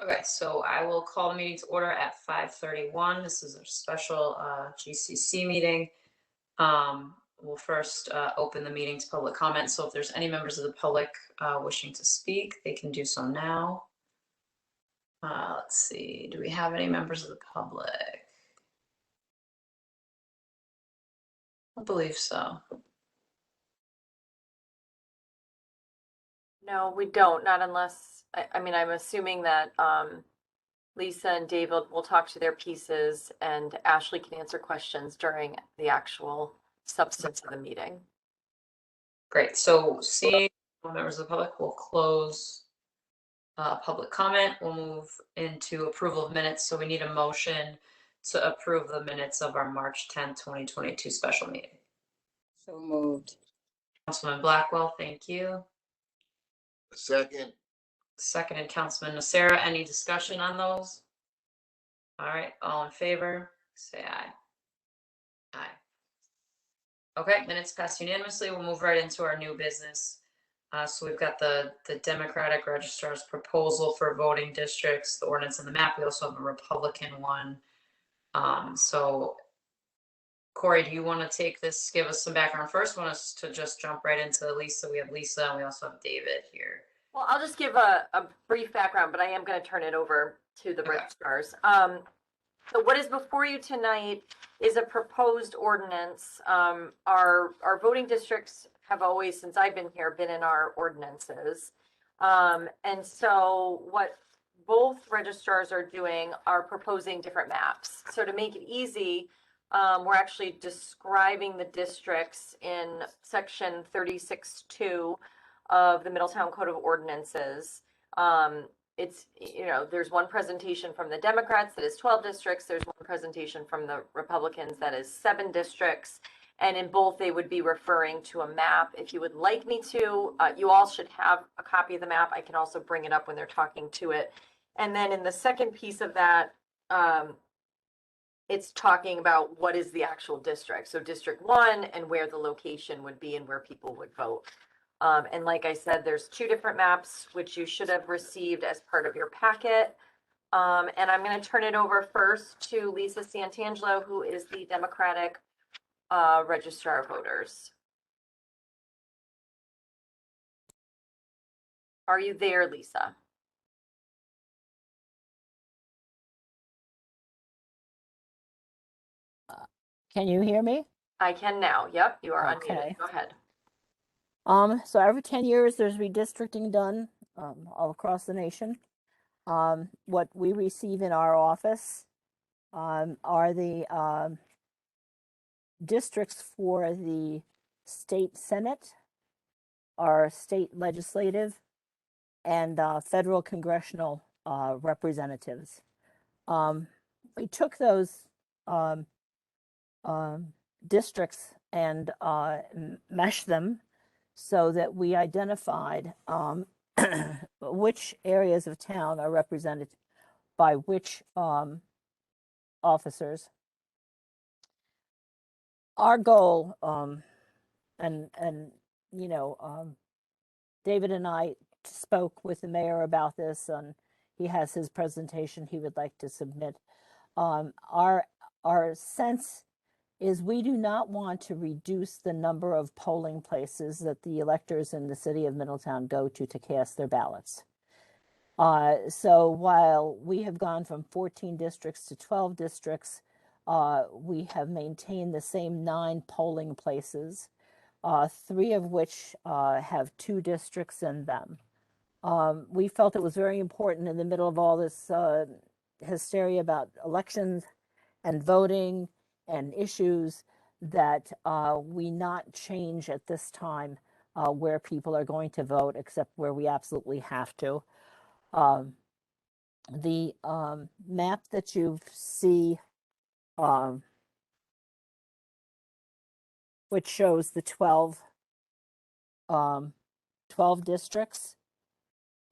Okay, so I will call the meeting to order at 5:31. This is a special GCC meeting. We'll first open the meeting to public comment. So if there's any members of the public wishing to speak, they can do so now. Let's see, do we have any members of the public? I believe so. No, we don't, not unless, I mean, I'm assuming that Lisa and David will talk to their pieces and Ashley can answer questions during the actual substance of the meeting. Great, so seeing no members of the public, we'll close public comment. We'll move into approval of minutes. So we need a motion to approve the minutes of our March 10th, 2022 special meeting. So moved. Councilman Blackwell, thank you. Second. Seconded Councilman Nocera. Any discussion on those? All right, all in favor, say aye. Aye. Okay, minutes passed unanimously. We'll move right into our new business. So we've got the Democratic Registrar's proposal for voting districts, the ordinance and the map. We also have a Republican one. So Corey, do you want to take this, give us some background first? Want us to just jump right into Lisa? We have Lisa and we also have David here. Well, I'll just give a brief background, but I am going to turn it over to the registrars. So what is before you tonight is a proposed ordinance. Our voting districts have always, since I've been here, been in our ordinances. And so what both registrars are doing are proposing different maps. So to make it easy, we're actually describing the districts in section 36.2 of the Middletown Code of Ordinances. It's, you know, there's one presentation from the Democrats that is 12 districts. There's one presentation from the Republicans that is 7 districts. And in both, they would be referring to a map. If you would like me to, you all should have a copy of the map. I can also bring it up when they're talking to it. And then in the second piece of that, it's talking about what is the actual district. So District 1 and where the location would be and where people would vote. And like I said, there's 2 different maps, which you should have received as part of your packet. And I'm going to turn it over first to Lisa Santangelo, who is the Democratic Registrar of Voters. Are you there, Lisa? Can you hear me? I can now. Yep, you are Okay. unmuted. Go ahead. So every 10 years, there's redistricting done all across the nation. What we receive in our office are the districts for the state Senate, our state legislative, and federal congressional representatives. We took those districts and meshed them so that we identified which areas of town are represented by which officers. Our goal, and you know, David and I spoke with the mayor about this, and he has his presentation he would like to submit. Our sense is we do not want to reduce the number of polling places that the electors in the city of Middletown go to cast their ballots. So while we have gone from 14 districts to 12 districts, we have maintained the same 9 polling places, 3 of which have 2 districts in them. We felt it was very important in the middle of all this hysteria about elections and voting and issues that we not change at this time where people are going to vote, except where we absolutely have to. The map that you see, which shows the 12 districts,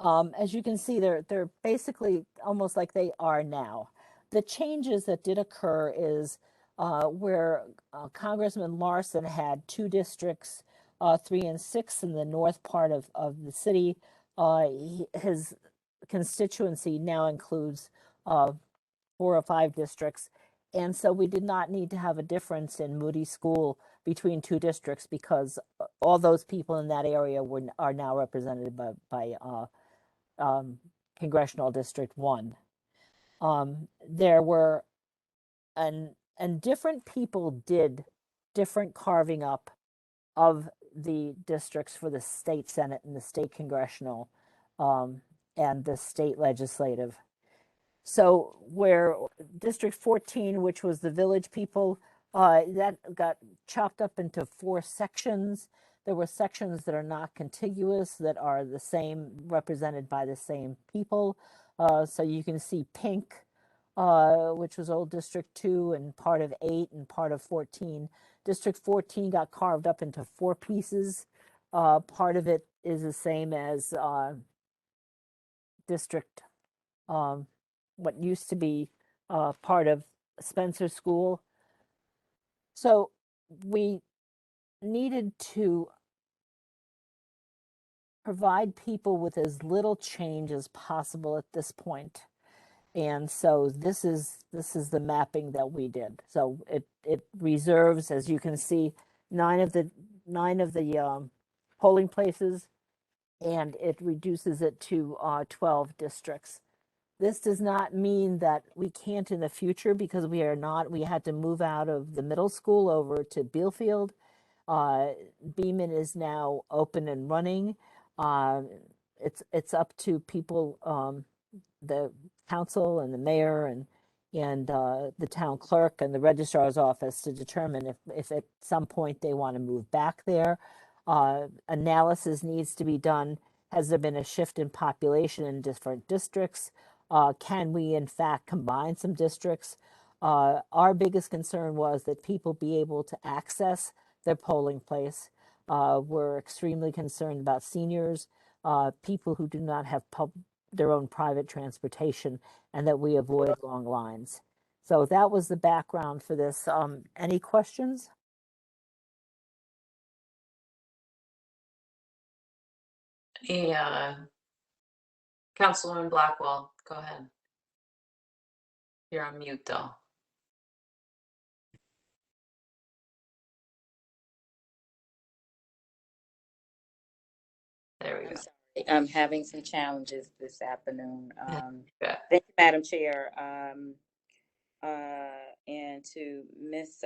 as you can see, they're basically almost like they are now. The changes that did occur is where Congressman Larson had 2 districts, 3 and 6 in the north part of the city. His constituency now includes 4 or 5 districts. And so we did not need to have a difference in Moody School between 2 districts because all those people in that area are now represented by Congressional District 1. There were, and different people did different carving up of the districts for the state Senate and the state congressional and the state legislative. So where District 14, which was the village people, that got chopped up into 4 sections. There were sections that are not contiguous, that are the same, represented by the same people. So you can see pink, which was old District 2 and part of 8 and part of 14. District 14 got carved up into 4 pieces. Part of it is the same as District, what used to be part of Spencer School. So we needed to provide people with as little change as possible at this point. And so this is the mapping that we did. So it reserves, as you can see, 9 of the polling places, and it reduces it to 12 districts. This does not mean that we can't in the future, because we had to move out of the middle school over to Bealfield. Beeman is now open and running. It's up to people, the council and the mayor and the town clerk and the registrar's office to determine if at some point they want to move back there. Analysis needs to be done. Has there been a shift in population in different districts? Can we in fact combine some districts? Our biggest concern was that people be able to access their polling place. We're extremely concerned about seniors, people who do not have their own private transportation, and that we avoid long lines. So that was the background for this. Any questions? Yeah. Councilwoman Blackwell, go ahead. You're on mute though. There we go. I'm having some challenges this afternoon. Yeah. Thank you, Madam Chair. And to Ms.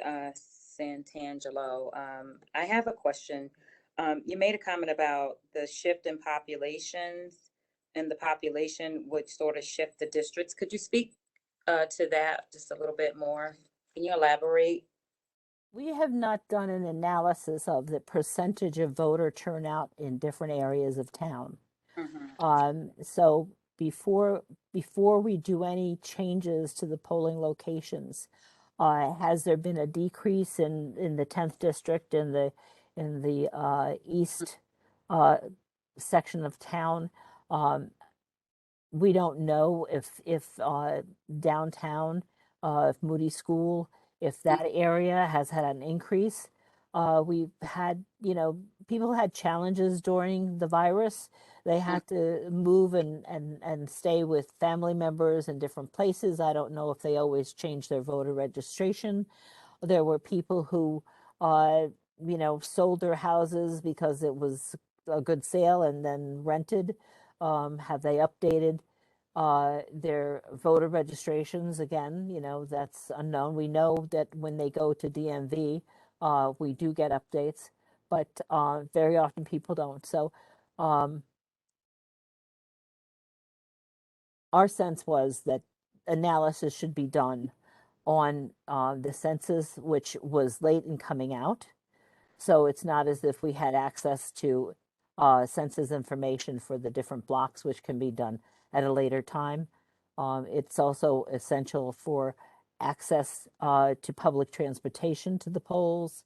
Santangelo, I have a question. You made a comment about the shift in populations, and the population would sort of shift the districts. Could you speak to that just a little bit more? Can you elaborate? We have not done an analysis of the percentage of voter turnout in different areas of town. So before we do any changes to the polling locations, has there been a decrease in the 10th district in the east section of town? We don't know if downtown, if Moody School, if that area has had an increase. We've had, people had challenges during the virus. They had to move and stay with family members in different places. I don't know if they always changed their voter registration. There were people who, sold their houses because it was a good sale and then rented. Have they updated their voter registrations? Again, that's unknown. We know that when they go to DMV, we do get updates, but very often people don't. So our sense was that analysis should be done on the census, which was late in coming out. So it's not as if we had access to census information for the different blocks, which can be done at a later time. It's also essential for access to public transportation to the polls.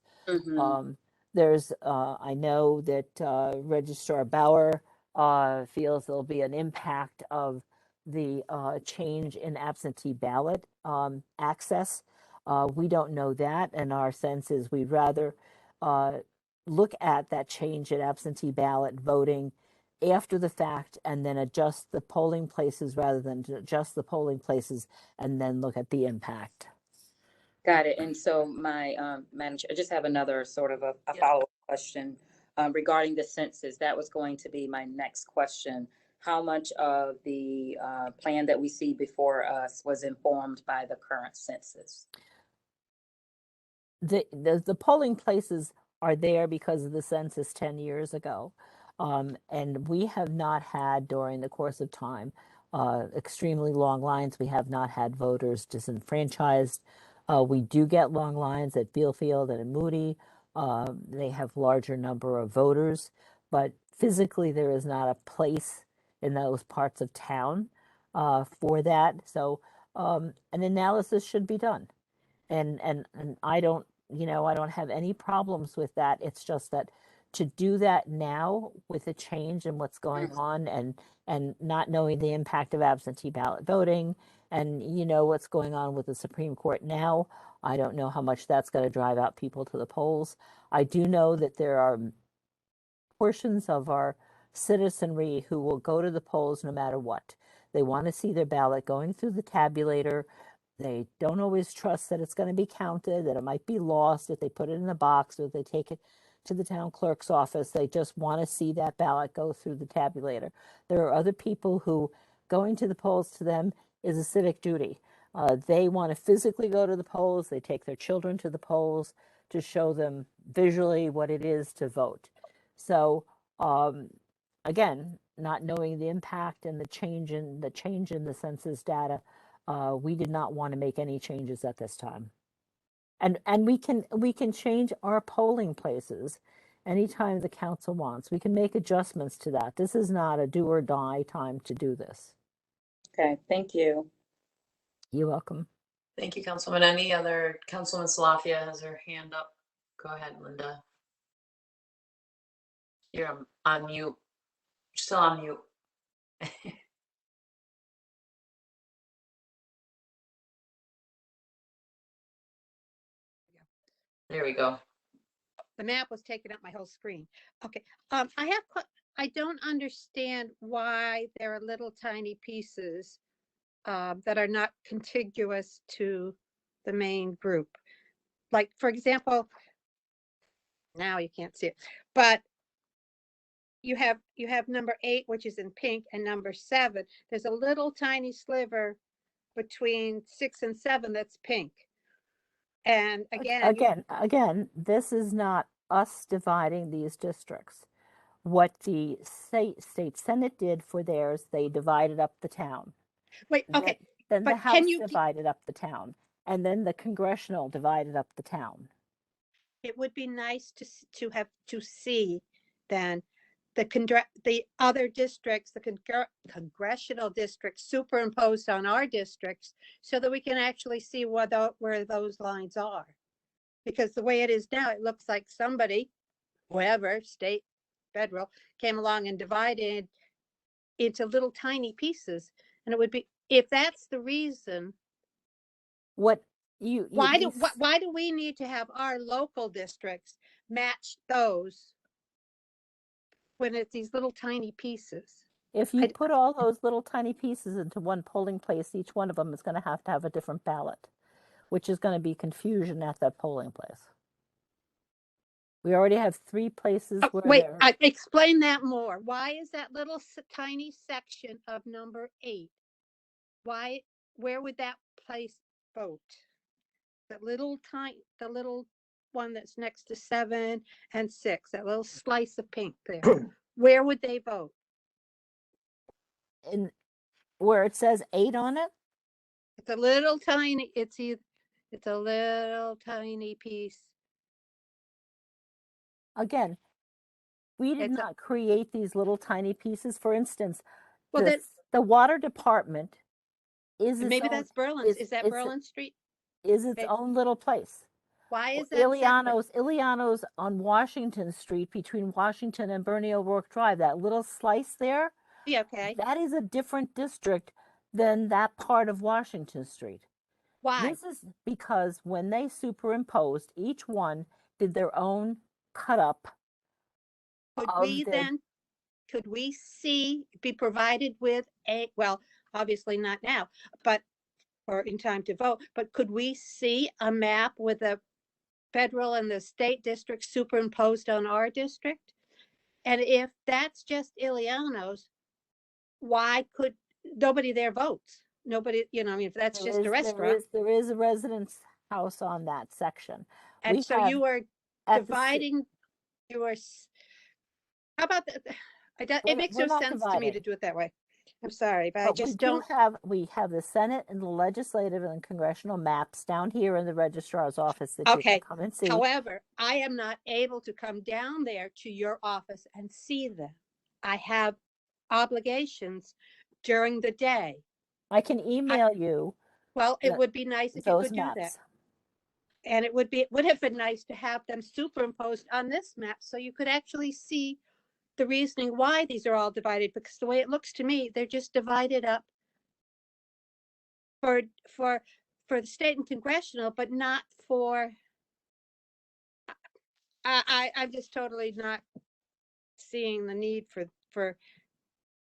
There's, I know that Registrar Bauer feels there'll be an impact of the change in absentee ballot access. We don't know that, and our sense is we'd rather look at that change in absentee ballot voting after the fact and then adjust the polling places rather than to adjust the polling places and then look at the impact. Got it. And so my manager, I just have another sort of a Yeah. follow-up question regarding the census. That was going to be my next question. How much of the plan that we see before us was informed by the current census? The polling places are there because of the census 10 years ago. And we have not had during the course of time extremely long lines. We have not had voters disenfranchised. We do get long lines at Bealfield and in Moody. They have larger number of voters, but physically there is not a place in those parts of town for that. So an analysis should be done. And I don't, I don't have any problems with that. It's just that to do that now with the change and what's going on and not knowing the impact of absentee ballot voting and what's going on with the Supreme Court now, I don't know how much that's going to drive out people to the polls. I do know that there are portions of our citizenry who will go to the polls no matter what. They want to see their ballot going through the tabulator. They don't always trust that it's going to be counted, that it might be lost if they put it in a box or they take it to the town clerk's office. They just want to see that ballot go through the tabulator. There are other people who going to the polls to them is a civic duty. They want to physically go to the polls. They take their children to the polls to show them visually what it is to vote. So again, not knowing the impact and the change in the census data, we did not want to make any changes at this time. And we can change our polling places anytime the council wants. We can make adjustments to that. This is not a do or die time to do this. Okay, thank you. You're welcome. Thank you, Councilman. Any other, Councilman Salafia has her hand up. Go ahead, Linda. You're on mute. You're still on mute. There we go. The map was taking up my whole screen. Okay, I don't understand why there are little tiny pieces that are not contiguous to the main group. Like, for example, now you can't see it, but you have number 8, which is in pink, and number 7. There's a little tiny sliver between 6 and 7 that's pink. And Again, this is not us dividing these districts. What the state Senate did for theirs, they divided up the town. wait, okay, Then the but House can you divided up the town, and then the congressional divided up the town. it would be nice to have to see then the other districts, the congressional districts superimposed on our districts, so that we can actually see where those lines are. Because the way it is now, it looks like somebody, whoever, state, federal, came along and divided into little tiny pieces. And it would be, if that's the reason, What why do we need to have our local districts match those when it's these little tiny pieces? if you put all those little tiny pieces into one polling place, each one of them is going to have a different ballot, which is going to be confusion at that polling place. We already have 3 places where Wait, explain that more. Why is that little tiny section of number 8? Where would that place vote? The little one that's next to 7 and 6, that little slice of pink there. Where would they vote? in where it says 8 on it. It's a little tiny, it's a little tiny piece. Again, we did not create these little tiny pieces. For instance, Well, the water department is its maybe own, that's Berlin. Is that Berlin Street? is its own little place. Why is that separate? Iliano's on Washington Street between Washington and Bernie O'Rourke Drive. That little slice there, Yeah, okay. that is a different district than that part of Washington Street. Why? This is because when they superimposed, each one did their own cut up. could we be provided with well, obviously not now, but, or in time to vote, but could we see a map with the federal and the state district superimposed on our district? And if that's just Ileano's, why could nobody there votes? Nobody, I mean, if that's just a restaurant. There is a residence house on that section. And We so have you are at the dividing your, how about that? It makes we're no not sense to me to dividing. do it that way. I'm sorry, but I But just don't. we have the Senate and the legislative and congressional maps down here in the registrar's office that you Okay. can come and see. However, I am not able to come down there to your office and see them. I have obligations during the day. I can email you Well, it the- would be nice if you those could do that. maps. And it would have been nice to have them superimposed on this map so you could actually see the reasoning why these are all divided, because the way it looks to me, they're just divided up for the state and congressional, but not for, I'm just totally not seeing the need for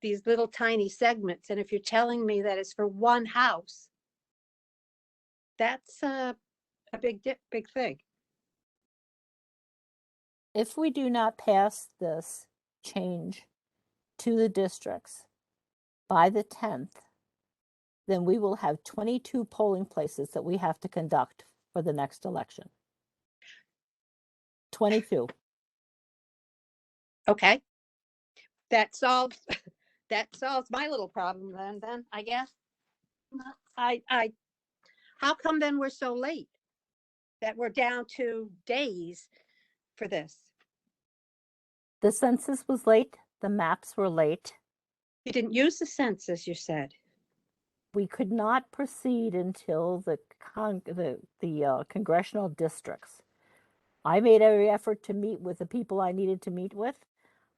these little tiny segments. And if you're telling me that it's for one house, that's a big thing. If we do not pass this change to the districts by the 10th, then we will have 22 polling places that we have to conduct for the next election. 22. Okay. That solves my little problem then I guess. How come then we're so late? That we're down to days for this? The census was late. The maps were late. You didn't use the census, you said. We could not proceed until the congressional districts. I made every effort to meet with the people I needed to meet with.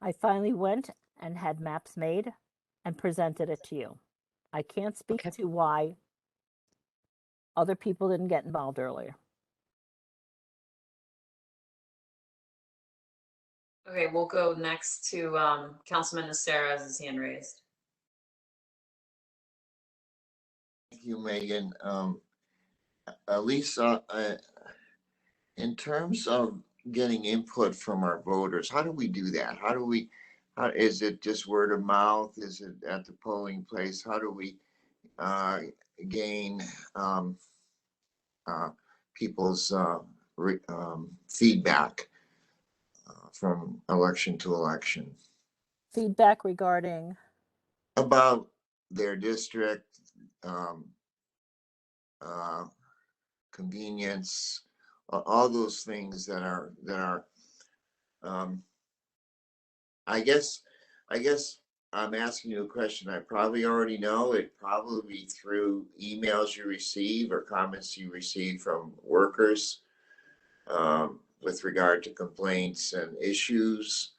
I finally went and had maps made and presented it to you. I can't speak Okay. to why other people didn't get involved earlier. Okay, we'll go next to Councilman Nacera as his hand raised. Thank you, Megan. Lisa, in terms of getting input from our voters, how do we do that? How is it just word of mouth? Is it at the polling place? How do we gain people's feedback from election to election Feedback regarding about their district, convenience, all those things that are I guess I'm asking you a question I probably already know. It probably through emails you receive or comments you receive from workers with regard to complaints and issues.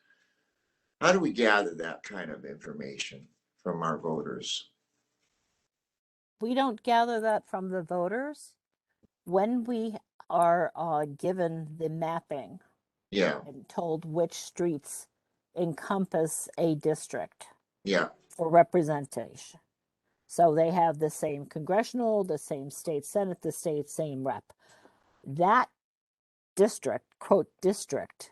How do we gather that kind of information from our voters? we don't gather that from the voters. When we are given the mapping Yeah, and told which streets encompass a district yeah, for representation. So they have the same congressional, the same state senate, the same rep. That district, quote, district,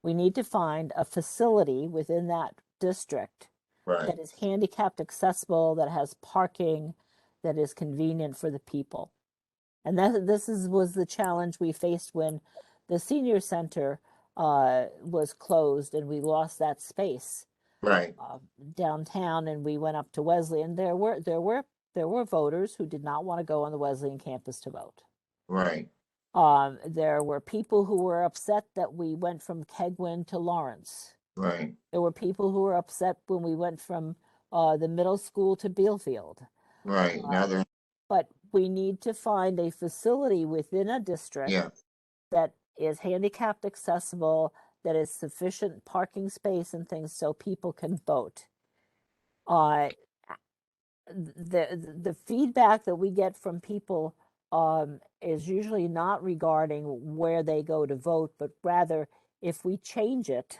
we need to find a facility within that district right, that is handicapped accessible, that has parking, that is convenient for the people. And was the challenge we faced when the senior center was closed and we lost that space right, downtown, and we went up to Wesleyan. There were voters who did not want to go on the Wesleyan campus to vote. right, There were people who were upset that we went from Kegwin to Lawrence. right, There were people who were upset when we went from the middle school to Bealfield. right. Now they're, But we need to find a facility within a district yeah, that is handicapped accessible, that is sufficient parking space and things so people can vote. The feedback that we get from people is usually not regarding where they go to vote, but rather if we change it,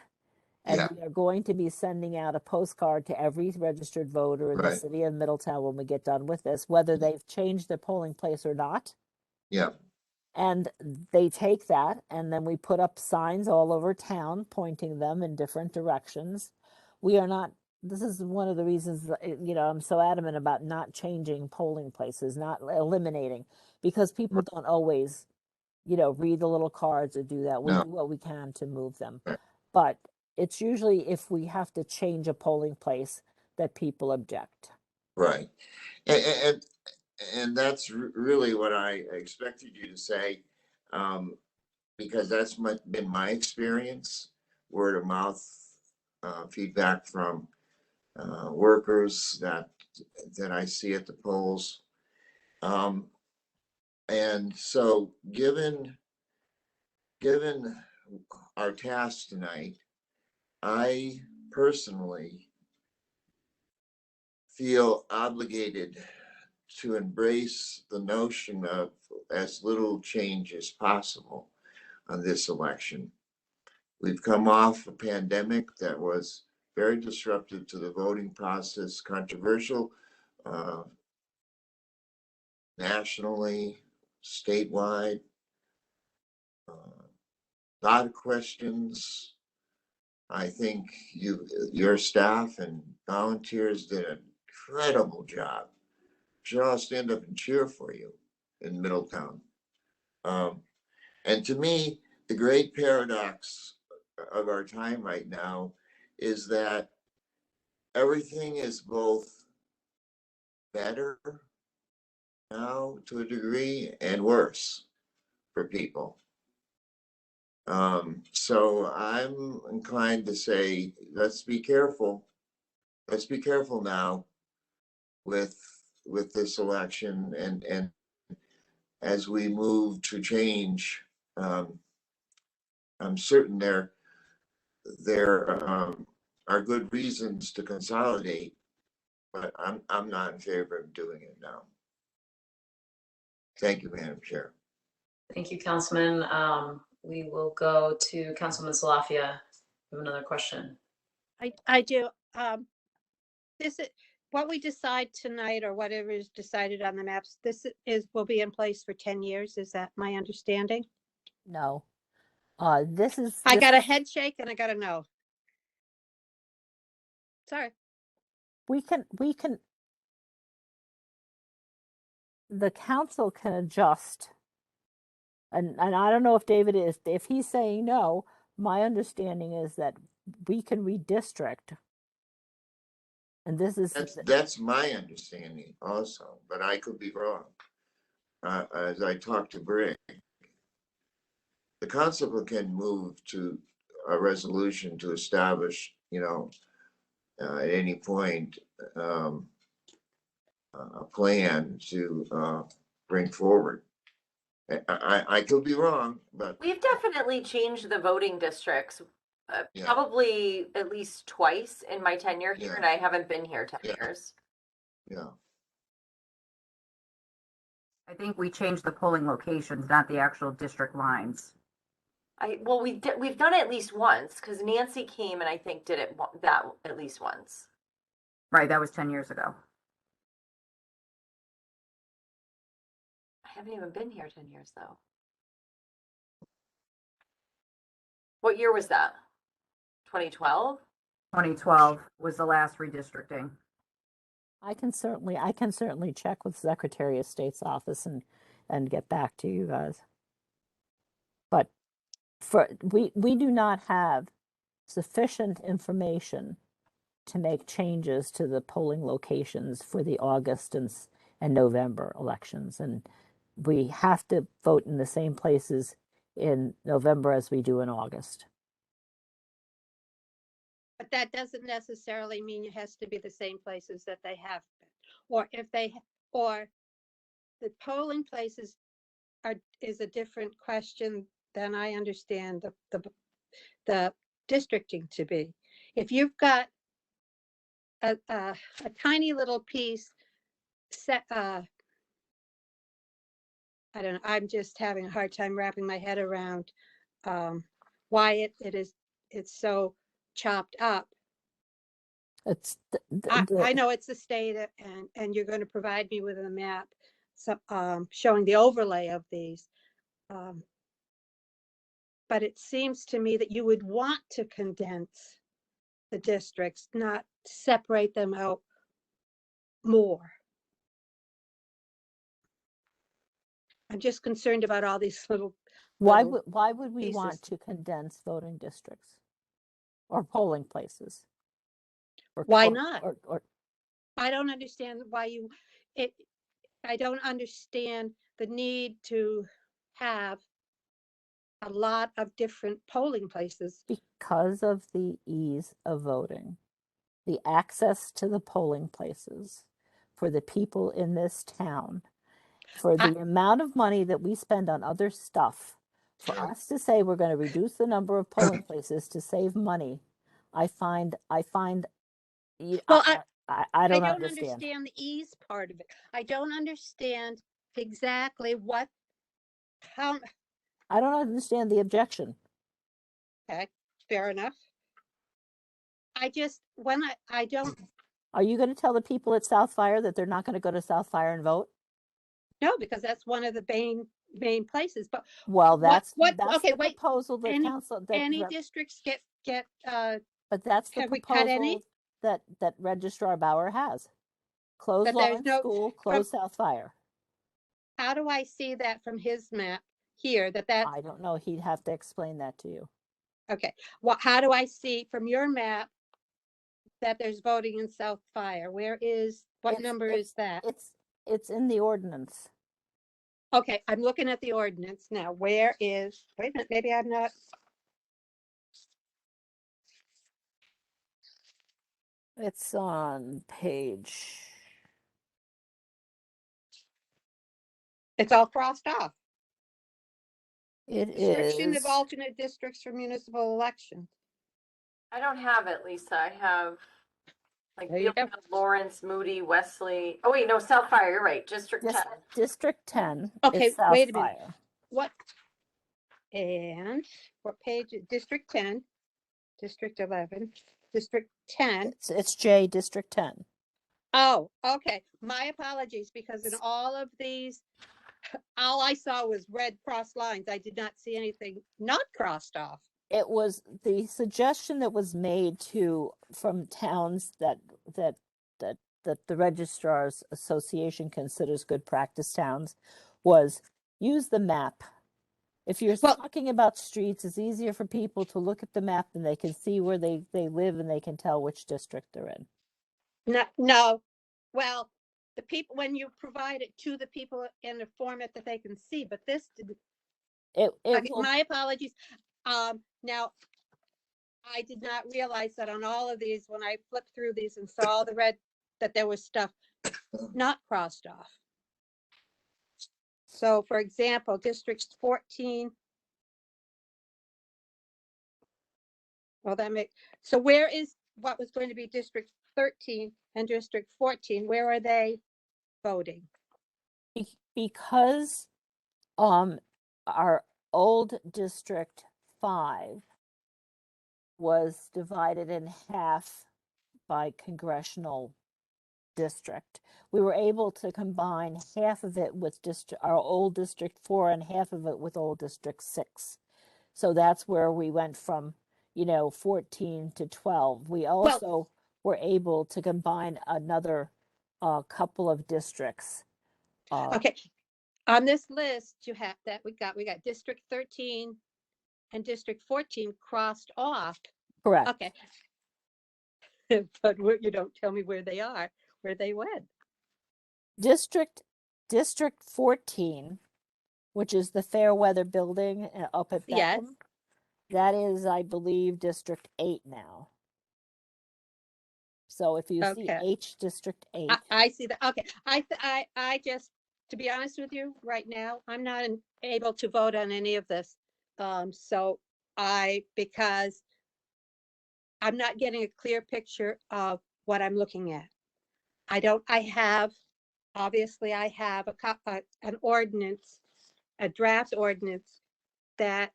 And Yeah. we are going to be sending out a postcard to every registered voter in the Right. city of Middletown when we get done with this, whether they've changed their polling place or not. Yeah. And they take that, and then we put up signs all over town pointing them in different directions. We are not, this is one of the reasons that, I'm so adamant about not changing polling places, not eliminating, because people don't always, read the little cards or do that. We No. do what we can to move them. Right. But it's usually if we have to change a polling place that people object. Right. And that's really what I expected you to say, because that's been my experience, word of mouth feedback from workers that I see at the polls. And so given our task tonight, I personally feel obligated to embrace the notion of as little change as possible on this election. We've come off a pandemic that was very disruptive to the voting process, controversial nationally, statewide, a lot of questions. I think your staff and volunteers did an incredible job. Should all stand up and cheer for you in Middletown. And to me, the great paradox of our time right now is that everything is both better now to a degree and worse for people. So I'm inclined to say, let's be careful. Let's be careful now with this election, and as we move to change, I'm certain there are good reasons to consolidate, but I'm not in favor of doing it now. Thank you, Madam Chair. Thank you, Councilman. We will go to Councilman Salafia. We have another question. I do. This is what we decide tonight, or whatever is decided on the maps. This will be in place for 10 years. Is that my understanding? No. This is. I got a head shake and I got a no. Sorry. We can, the council can adjust. And I don't know if David is, if he's saying no, my understanding is that we can redistrict. And this is. That's my understanding also, but I could be wrong. As I talked to Greg, the council can move to a resolution to establish, at any point, a plan to bring forward. I could be wrong, but We've definitely changed the voting districts, Yeah. probably at least twice in my tenure here, Yeah. and I haven't been here 10 Yeah. years. yeah, I think we changed the polling locations, not the actual district lines. Well, we've done it at least once, because Nancy came and I think did it that at least once. Right, that was 10 years ago. I haven't even been here 10 years though. What year was that? 2012? 2012 was the last redistricting. I can certainly check with Secretary of State's office and get back to you guys. But we do not have sufficient information to make changes to the polling locations for the August and November elections, and we have to vote in the same places in November as we do in August. But that doesn't necessarily mean it has to be the same places that they have been. Or the polling places is a different question than I understand the districting to be. If you've got a tiny little piece set, I don't know, I'm just having a hard time wrapping my head around why it's so chopped up. It's I know it's the state and you're going to provide me with a map, so, showing the overlay of these. But it seems to me that you would want to condense the districts, not separate them out more. I'm just concerned about all these little. why little would we want pieces. to condense voting districts or polling places? Or, Why or- not? Or I don't understand why I don't understand the need to have a lot of different polling places. because of the ease of voting, the access to the polling places for the people in this town, for the amount of money that we spend on other stuff, for us to say we're going to reduce the number of polling places to save money, I find Well, I don't understand. understand the ease part of it. I don't understand exactly how, I don't understand the objection. okay, fair enough. I just, I don't, Are you going to tell the people at South Fire that they're not going to go to South Fire and vote? know because that's one of the main places, but Well, that's okay, the wait, proposal that any- council any districts get, but that's the have we cut any? proposal that Registrar Bauer has. Close That there's Lawrence no- School, close South Fire. How do I see that from his map here, that's, I don't know. He'd have to explain that to you. okay, how do I see from your map that there's voting in South Fire? What It's- number is that? It's in the ordinance. Okay, I'm looking at the ordinance now. Wait a minute, maybe I'm not. It's on page. It's all crossed off. It Description is. of alternate districts for municipal elections. I don't have it, Lisa. I have like There you go. Middletown, Lawrence, Moody, Wesley. Oh wait, no, South Fire. You're right. District 10. District 10 Okay, is South wait a minute. Fire. What? And what page? District 10, District 11, District 10. It's J, District 10. Oh, okay. My apologies, because in all of these, all I saw was red cross lines. I did not see anything not crossed off. It was the suggestion that was made from towns that the Registrars Association considers good practice towns was use the map. If you're Well- talking about streets, it's easier for people to look at the map and they can see where they live and they can tell which district they're in. No. Well, the people, when you provide it to the people in a format that they can see, but this didn't. Okay, my apologies. Now, I did not realize that on all of these, when I flipped through these and saw all the red, that there was stuff not crossed off. So for example, District 14. Well, so where is what was going to be District 13 and District 14? Where are they voting? Because our old District 5 was divided in half by congressional district. We were able to combine half of it with our old District 4 and half of it with old District 6. So that's where we went from, 14 to 12. We also were able to combine another couple of districts. Okay, on this list you have that we got District 13 and District 14 crossed off. Correct. Okay. But you don't tell me where they are, where they went. District 14, which is the Fairweather building up at Yes. Beckham. That is, I believe, District 8 now. So if you see Okay. H, District 8. I see that. Okay. I just, to be honest with you, right now, I'm not able to vote on any of this. Because I'm not getting a clear picture of what I'm looking at. Obviously I have an ordinance, a draft ordinance that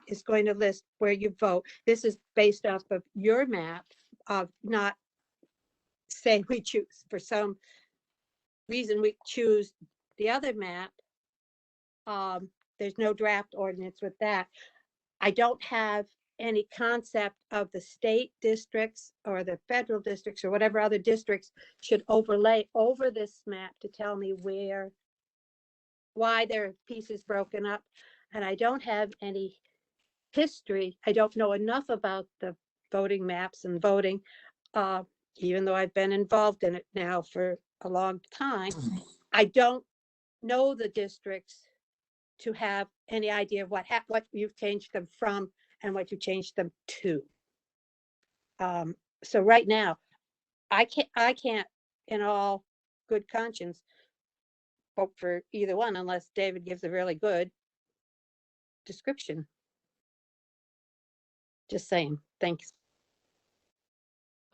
is going to list where you vote. This is based off of your map of not say we choose for some reason we choose the other map. There's no draft ordinance with that. I don't have any concept of the state districts or the federal districts or whatever other districts should overlay over this map to tell me why there are pieces broken up. And I don't have any history. I don't know enough about the voting maps and voting, even though I've been involved in it now for a long time. I don't know the districts to have any idea of what you've changed them from and what you changed them to. So right now, I can't in all good conscience vote for either one unless David gives a really good description. Just saying. Thanks.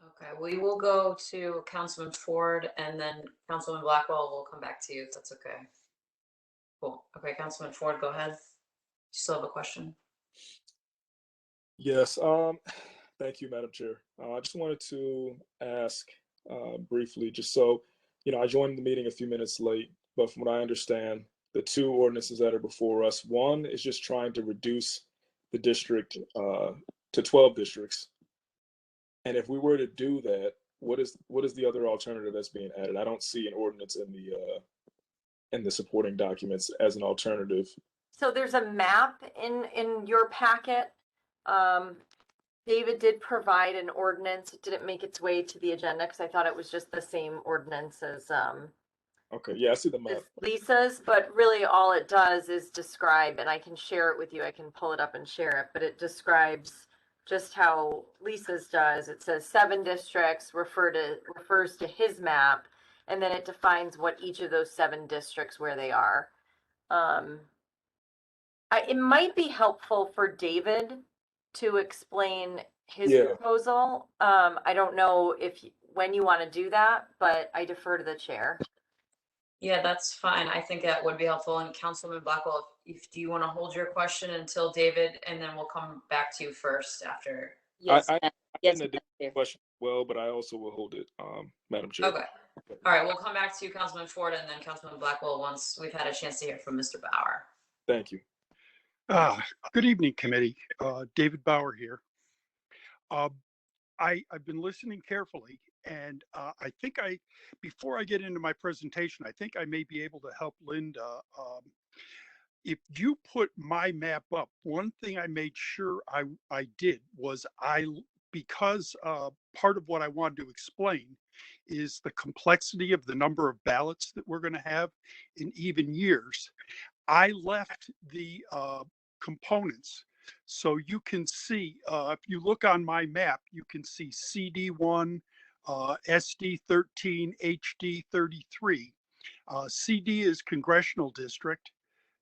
Okay, we will go to Councilman Ford and then Councilman Blackwell will come back to you if that's okay. Cool. Okay, Councilman Ford, go ahead. You still have a question? Yes. Thank you, Madam Chair. I just wanted to ask briefly, just so, I joined the meeting a few minutes late, but from what I understand, the two ordinances that are before us, one is just trying to reduce the district to 12 districts. And if we were to do that, what is the other alternative that's being added? I don't see an ordinance in the supporting documents as an alternative. So there's a map in your packet. David did provide an ordinance. It didn't make its way to the agenda because I thought it was just the same ordinance as Okay, yeah, I see the map. as Lisa's, but really all it does is describe, and I can share it with you. I can pull it up and share it, but it describes just how Lisa's does. It says 7 districts refers to his map, and then it defines what each of those 7 districts where they are. It might be helpful for David to explain his proposal. I don't know when you want to do that, but I defer to the chair. Yeah, that's fine. I think that would be helpful. And Councilman Blackwell, do you want to hold your question until David, and then we'll come back to you first after? Yes, I yes, had a question as well, but I also will hold it, Madam Chair. Okay. All right, we'll come back to you, Councilman Ford, and then Councilman Blackwell once we've had a chance to hear from Mr. Bauer. Thank you. Good evening, committee. David Bauer here. I've been listening carefully, and I think before I get into my presentation, I think I may be able to help Linda. If you put my map up, one thing I made sure I did was because part of what I wanted to explain is the complexity of the number of ballots that we're going to have in even years. I left the components so you can see, if you look on my map, you can see CD1, SD13, HD33. CD is congressional district,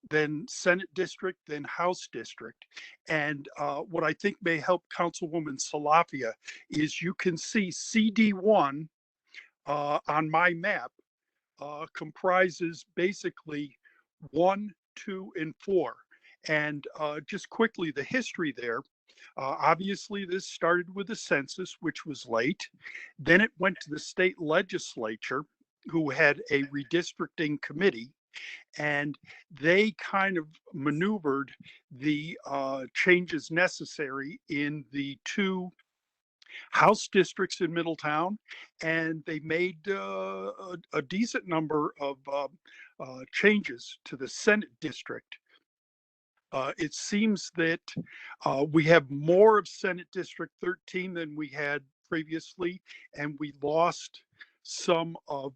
then Senate district, then House district. And what I think may help Councilwoman Salafia is you can see CD1 on my map comprises basically 1, 2, and 4. And just quickly, the history there. Obviously, this started with the census, which was late. Then it went to the state legislature, who had a redistricting committee, and they kind of maneuvered the changes necessary in the 2 House districts in Middletown, and they made a decent number of changes to the Senate district. It seems that we have more of Senate District 13 than we had previously, and we lost some of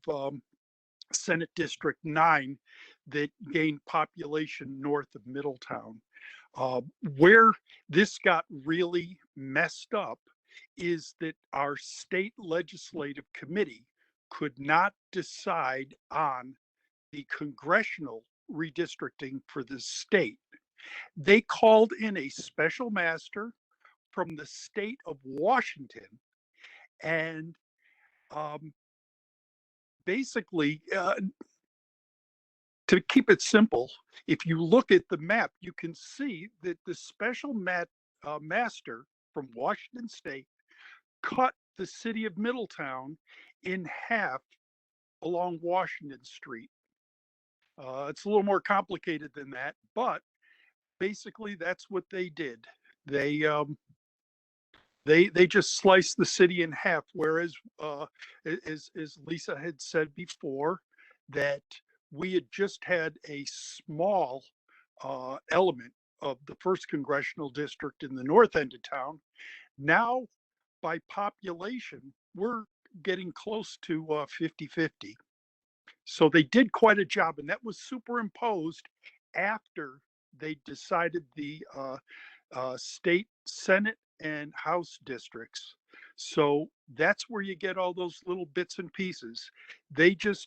Senate District 9 that gained population north of Middletown. Where this got really messed up is that our state legislative committee could not decide on the congressional redistricting for the state. They called in a special master from the state of Washington, and basically, to keep it simple, if you look at the map, you can see that the special master from Washington State cut the city of Middletown in half along Washington Street. It's a little more complicated than that, but basically that's what they did. They just sliced the city in half. Whereas, as Lisa had said before, that we had just had a small element of the first congressional district in the north end of town. Now, by population, we're getting close to 50-50. So they did quite a job, and that was superimposed after they decided the state Senate and House districts. So that's where you get all those little bits and pieces. They didn't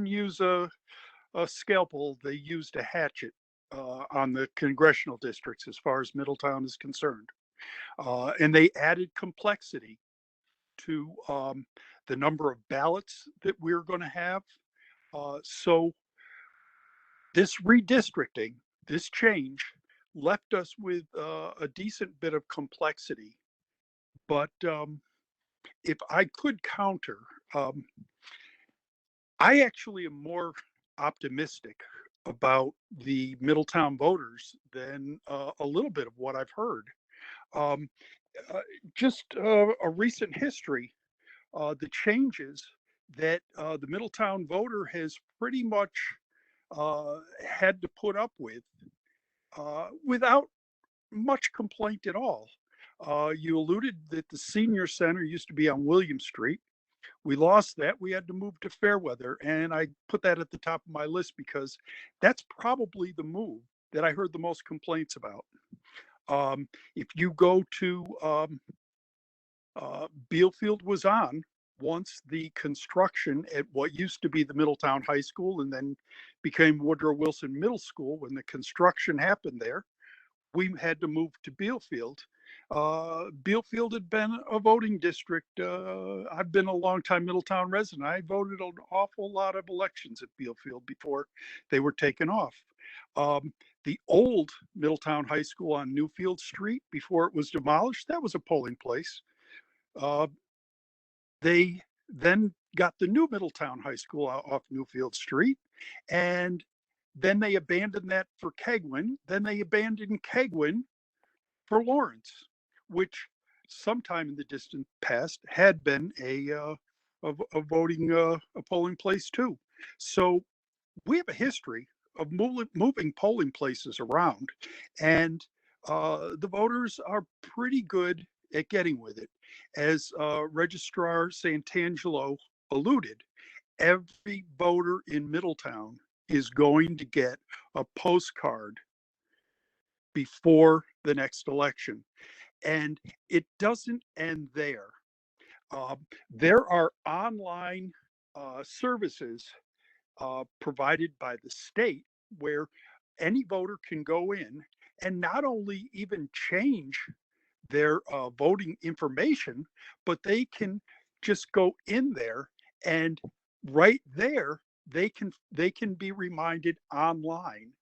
use a scalpel. They used a hatchet on the congressional districts as far as Middletown is concerned. And they added complexity to the number of ballots that we're going to have. So this redistricting, this change, left us with a decent bit of complexity. But if I could counter, I actually am more optimistic about the Middletown voters than a little bit of what I've heard. Just a recent history, the changes that the Middletown voter has pretty much had to put up with without much complaint at all. You alluded that the senior center used to be on William Street. We lost that. We had to move to Fairweather. And I put that at the top of my list because that's probably the move that I heard the most complaints about. If you go to Bealfield was on once the construction at what used to be the Middletown High School and then became Woodrow Wilson Middle School. When the construction happened there, we had to move to Bealfield. Bealfield had been a voting district. I've been a longtime Middletown resident. I voted an awful lot of elections at Bealfield before they were taken off. The old Middletown High School on Newfield Street, before it was demolished, that was a polling place. They then got the new Middletown High School off Newfield Street, and then they abandoned that for Kegwin. Then they abandoned Kegwin for Lawrence, which sometime in the distant past had been a voting, a polling place too. So we have a history of moving polling places around, and the voters are pretty good at getting with it. As Registrar Santangelo alluded, every voter in Middletown is going to get a postcard before the next election. And it doesn't end there. There are online services provided by the state where any voter can go in and not only even change their voting information, but they can just go in there and right there they can be reminded online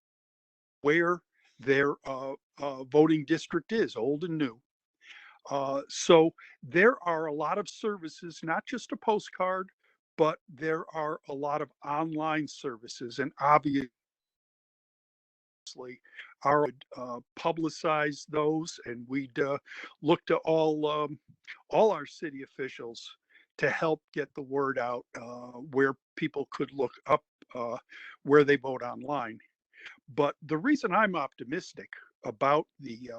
where their voting district is, old and new. So there are a lot of services, not just a postcard, but there are a lot of online services, and obviously our would publicize those, and we'd look to all our city officials to help get the word out where people could look up where they vote online. But the reason I'm optimistic about the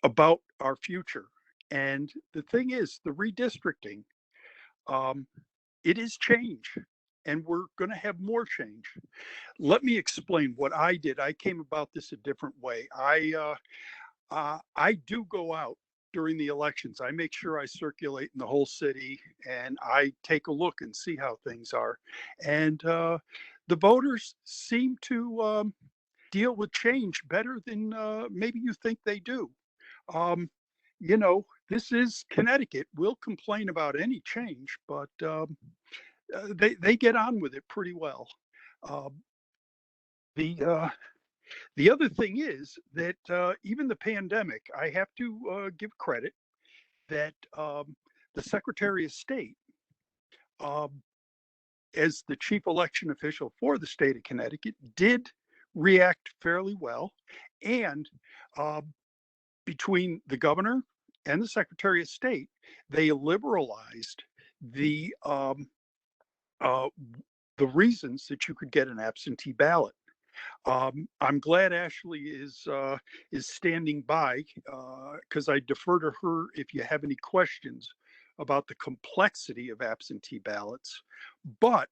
about our future, and the thing is, the redistricting, it is change, and we're going to have more change. Let me explain what I did. I came about this a different way. I do go out during the elections. I make sure I circulate in the whole city, and I take a look and see how things are. And the voters seem to deal with change better than maybe you think they do. You know, this is Connecticut. We'll complain about any change, but they get on with it pretty well. Uh, the other thing is that even the pandemic, I have to give credit that the Secretary of State, um, as the chief election official for the state of Connecticut, did react fairly well. And between the governor and the Secretary of State, they liberalized the uh, the reasons that you could get an absentee ballot. I'm glad Ashley is standing by because I defer to her if you have any questions about the complexity of absentee ballots. But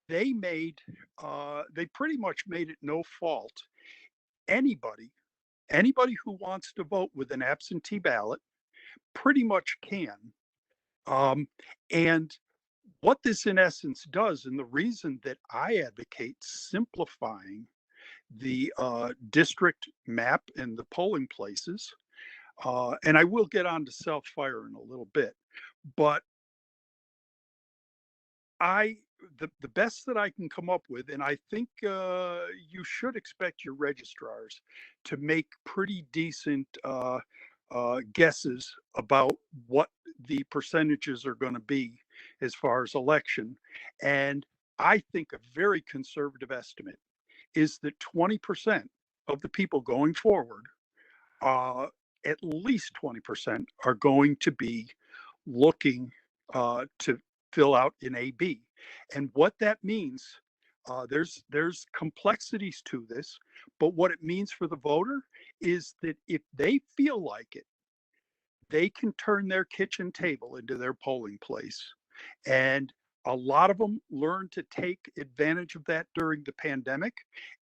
they pretty much made it no fault. Anybody who wants to vote with an absentee ballot pretty much can. And what this in essence does, and the reason that I advocate simplifying the district map and the polling places, and I will get on to self-fire in a little bit, but the best that I can come up with, and I think you should expect your registrars to make pretty decent guesses about what the percentages are going to be as far as election. And I think a very conservative estimate is that 20% of the people going forward, at least 20%, are going to be looking to fill out an AB. And what that means, there's complexities to this, but what it means for the voter is that if they feel like it, they can turn their kitchen table into their polling place. And a lot of them learned to take advantage of that during the pandemic,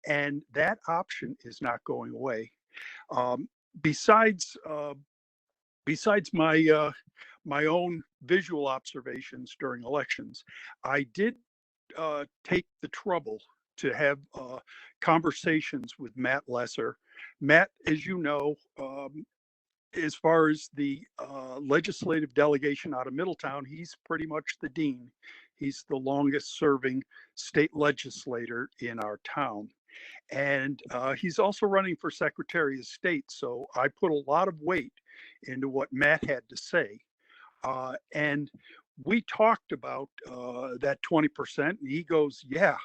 and that option is not going away. Um, besides my own visual observations during elections, I did take the trouble to have conversations with Matt Lesser. Matt, as you know, as far as the legislative delegation out of Middletown, he's pretty much the dean. He's the longest serving state legislator in our town. And he's also running for Secretary of State. So I put a lot of weight into what Matt had to say. And we talked about that 20%. And he goes, yeah,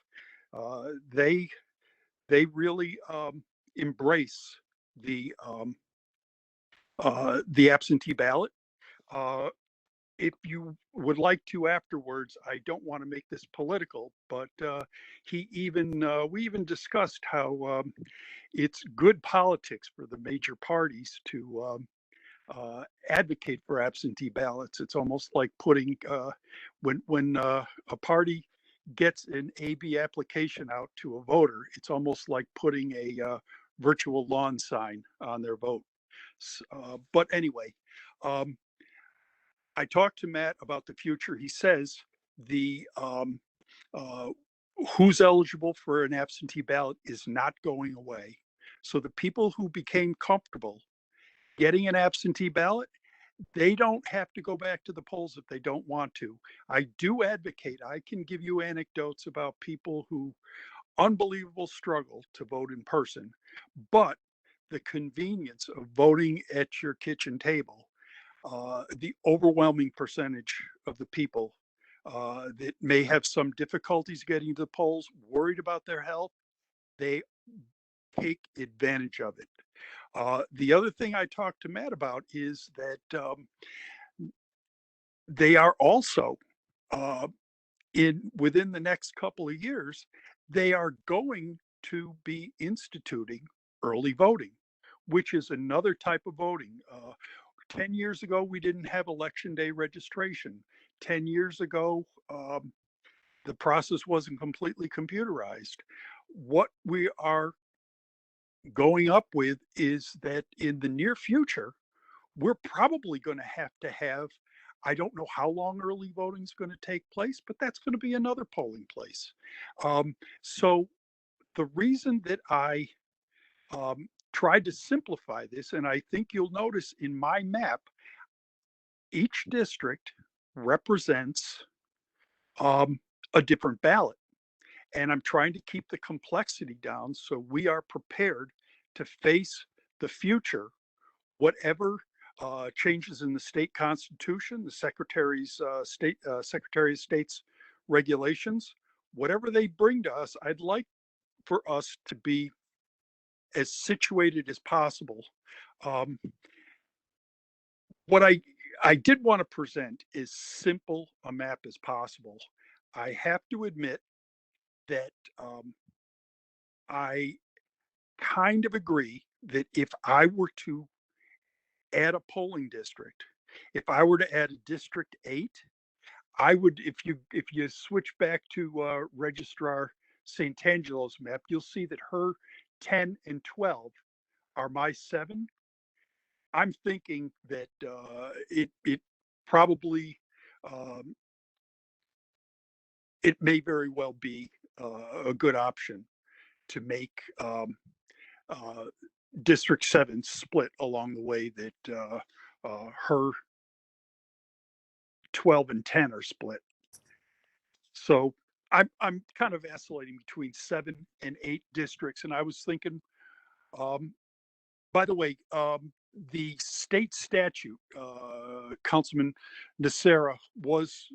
they really embrace the absentee ballot. If you would like to afterwards, I don't want to make this political, but we even discussed how it's good politics for the major parties to advocate for absentee ballots. It's almost like putting when a party gets an AB application out to a voter, it's almost like putting a virtual lawn sign on their vote. But anyway, I talked to Matt about the future. He says the who's eligible for an absentee ballot is not going away. So the people who became comfortable getting an absentee ballot, they don't have to go back to the polls if they don't want to. I do advocate, I can give you anecdotes about people who unbelievable struggle to vote in person, but the convenience of voting at your kitchen table, the overwhelming percentage of the people that may have some difficulties getting to the polls, worried about their health, they take advantage of it. The other thing I talked to Matt about is that they are also within the next couple of years, they are going to be instituting early voting, which is another type of voting. 10 years ago, we didn't have election day registration. 10 years ago, the process wasn't completely computerized. What we are going up with is that in the near future, we're probably going to have, I don't know how long early voting is going to take place, but that's going to be another polling place. So the reason that I tried to simplify this, and I think you'll notice in my map, each district represents a a different ballot. And I'm trying to keep the complexity down so we are prepared to face the future, whatever changes in the state constitution, the Secretary of State's regulations, whatever they bring to us. I'd like for us to be as situated as possible. What I did want to present is simple a map as possible. I have to admit that I kind of agree that if I were to add a polling district, if I were to add a District 8, I would, if you switch back to Registrar Santangelo's map, you'll see that her 10 and 12 are my 7. I'm thinking that it probably it may very well be a good option to make District 7 split along the way that her 12 and 10 are split. So I'm kind of vacillating between 7 and 8 districts, and I was thinking, by the way, the state statute, Councilman Nacera was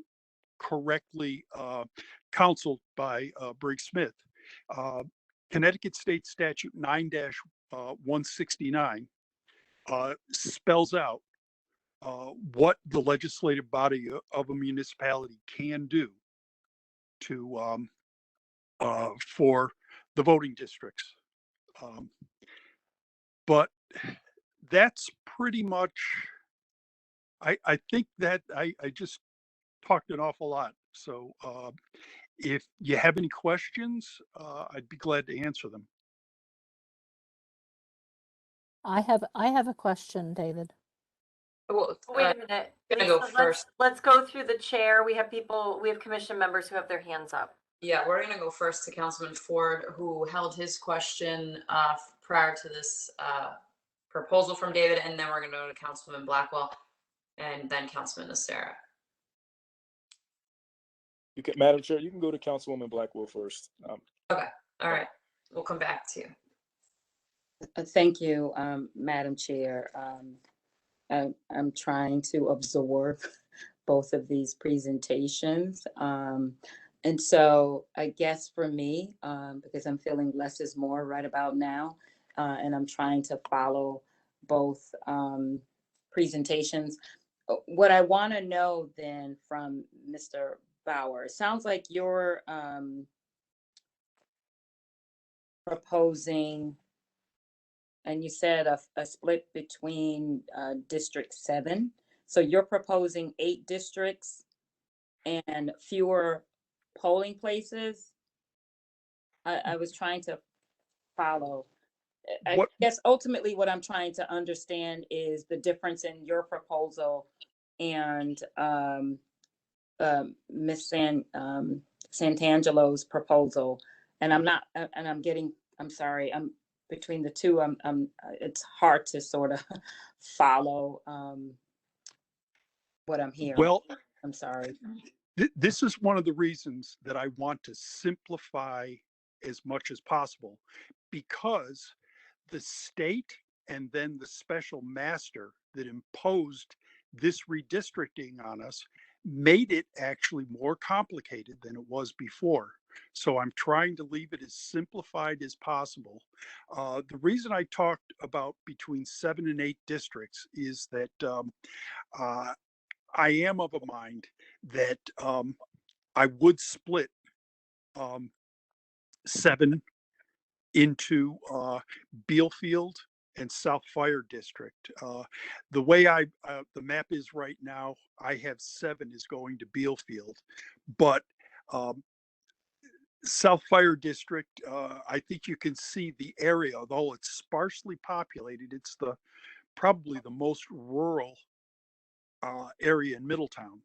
correctly counseled by Briggs Smith. Connecticut State Statute 9-169 spells out what the legislative body of a municipality can do to for the voting districts. But that's pretty much, I think that I just talked an awful lot. So if you have any questions, I'd be glad to answer them. I have a question, David. Well, Wait a minute. gonna go Lisa, first. Let's go through the chair. We have commission members who have their hands up. Yeah, we're gonna go first to Councilman Ford, who held his question prior to this proposal from David, and then we're gonna go to Councilman Blackwell and then Councilman Nacera. You can, Madam Chair, you can go to Councilwoman Blackwell first. Okay, all right, we'll come back to you. Thank you, Madam Chair. I'm trying to absorb both of these presentations. And so I guess for me, because I'm feeling less is more right about now, and I'm trying to follow both presentations. What I want to know then from Mr. Bauer, it sounds like you're proposing, and you said a split between District 7. So you're proposing 8 districts and fewer polling places. I was trying to follow. I guess ultimately what I'm trying to understand is the difference in your proposal and Ms. Santangelo's proposal. And I'm sorry, I'm between the two, it's hard to sort of follow what I'm hearing. Well, I'm sorry. This is one of the reasons that I want to simplify as much as possible, because the state and then the special master that imposed this redistricting on us made it actually more complicated than it was before. So I'm trying to leave it as simplified as possible. The reason I talked about between 7 and 8 districts is that I am of a mind that I would split 7 into Bealfield and South Fire District. The way the map is right now, I have 7 is going to Bealfield, but South Fire District, I think you can see the area, although it's sparsely populated, it's probably the most rural area in Middletown.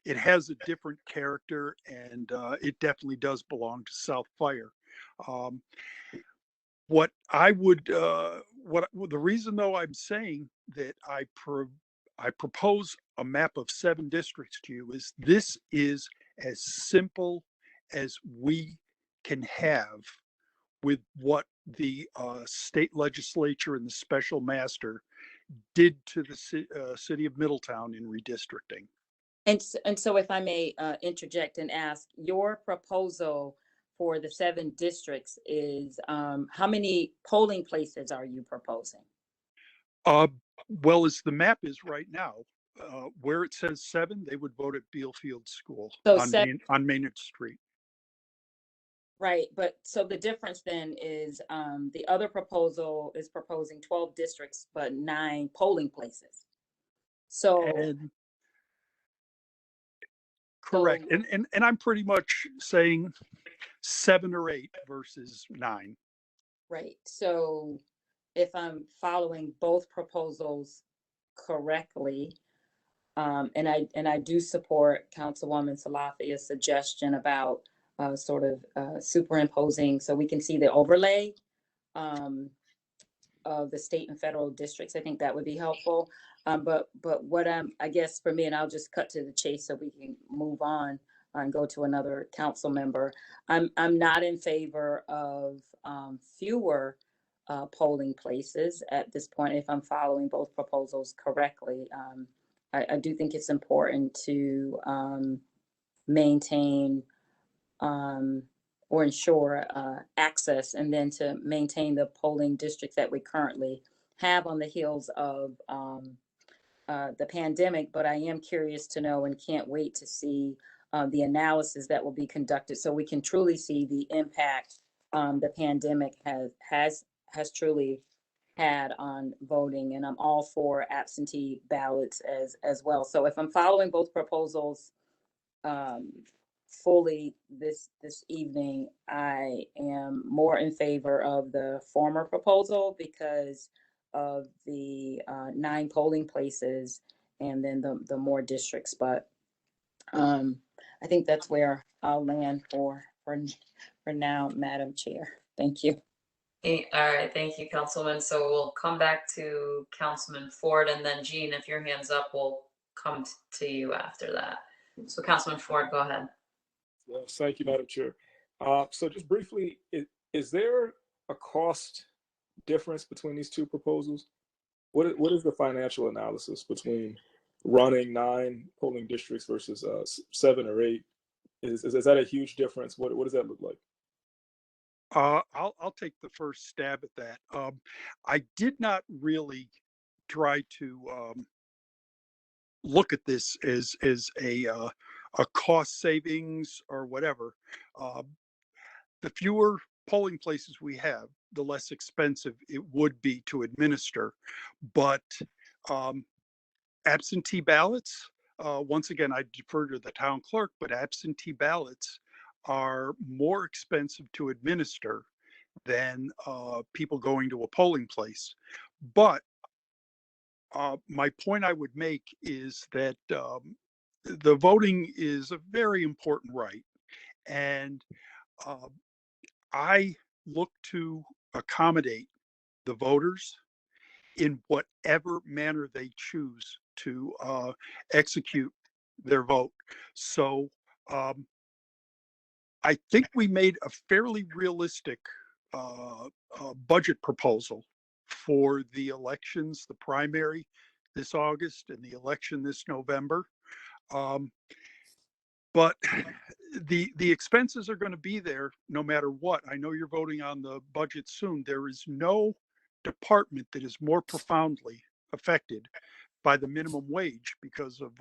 It has a different character, and it definitely does belong to South Fire. What I would, the reason though I'm saying that I propose a map of 7 districts to you is this is as simple as we can have with what the state legislature and the special master did to the city of Middletown in redistricting. And so if I may interject and ask, your proposal for the 7 districts is, how many polling places are you proposing? Well, as the map is right now, where it says 7, they would vote at Bealfield School So on Maynard Street. Right, but so the difference then is, the other proposal is proposing 12 districts, but 9 polling places. So, And correct. so, And I'm pretty much saying 7 or 8 versus 9. right, so if I'm following both proposals correctly, and I do support Councilwoman Salafia's suggestion about sort of superimposing so we can see the overlay of the state and federal districts. I think that would be helpful. But what I guess for me, and I'll just cut to the chase so we can move on and go to another council member. I'm not in favor of fewer polling places at this point, if I'm following both proposals correctly. I do think it's important to maintain or ensure access, and then to maintain the polling districts that we currently have on the heels of the pandemic. But I am curious to know and can't wait to see the analysis that will be conducted so we can truly see the impact the pandemic has truly had on voting. And I'm all for absentee ballots as well. So if I'm following both proposals fully this evening, I am more in favor of the former proposal because of the 9 polling places and then the more districts. But I think that's where I'll land for now, Madam Chair. Thank you. All right, thank you, Councilman. So we'll come back to Councilman Ford, and then Jean, if your hand's up, we'll come to you after that. So Councilman Ford, go ahead. Yes, thank you, Madam Chair. So just briefly, is there a cost difference between these two proposals? What is the financial analysis between running 9 polling districts versus 7 or 8? Is that a huge difference? What does that look like? I'll take the first stab at that. I did not really try to look at this as a cost savings or whatever. The fewer polling places we have, the less expensive it would be to administer. But absentee ballots, once again, I defer to the town clerk, but absentee ballots are more expensive to administer than people going to a polling place. But my point I would make is that the voting is a very important right. And I look to accommodate the voters in whatever manner they choose to execute their vote. So I think we made a fairly realistic budget proposal for the elections, the primary this August and the election this November. But the expenses are going to be there no matter what. I know you're voting on the budget soon. There is no department that is more profoundly affected by the minimum wage because of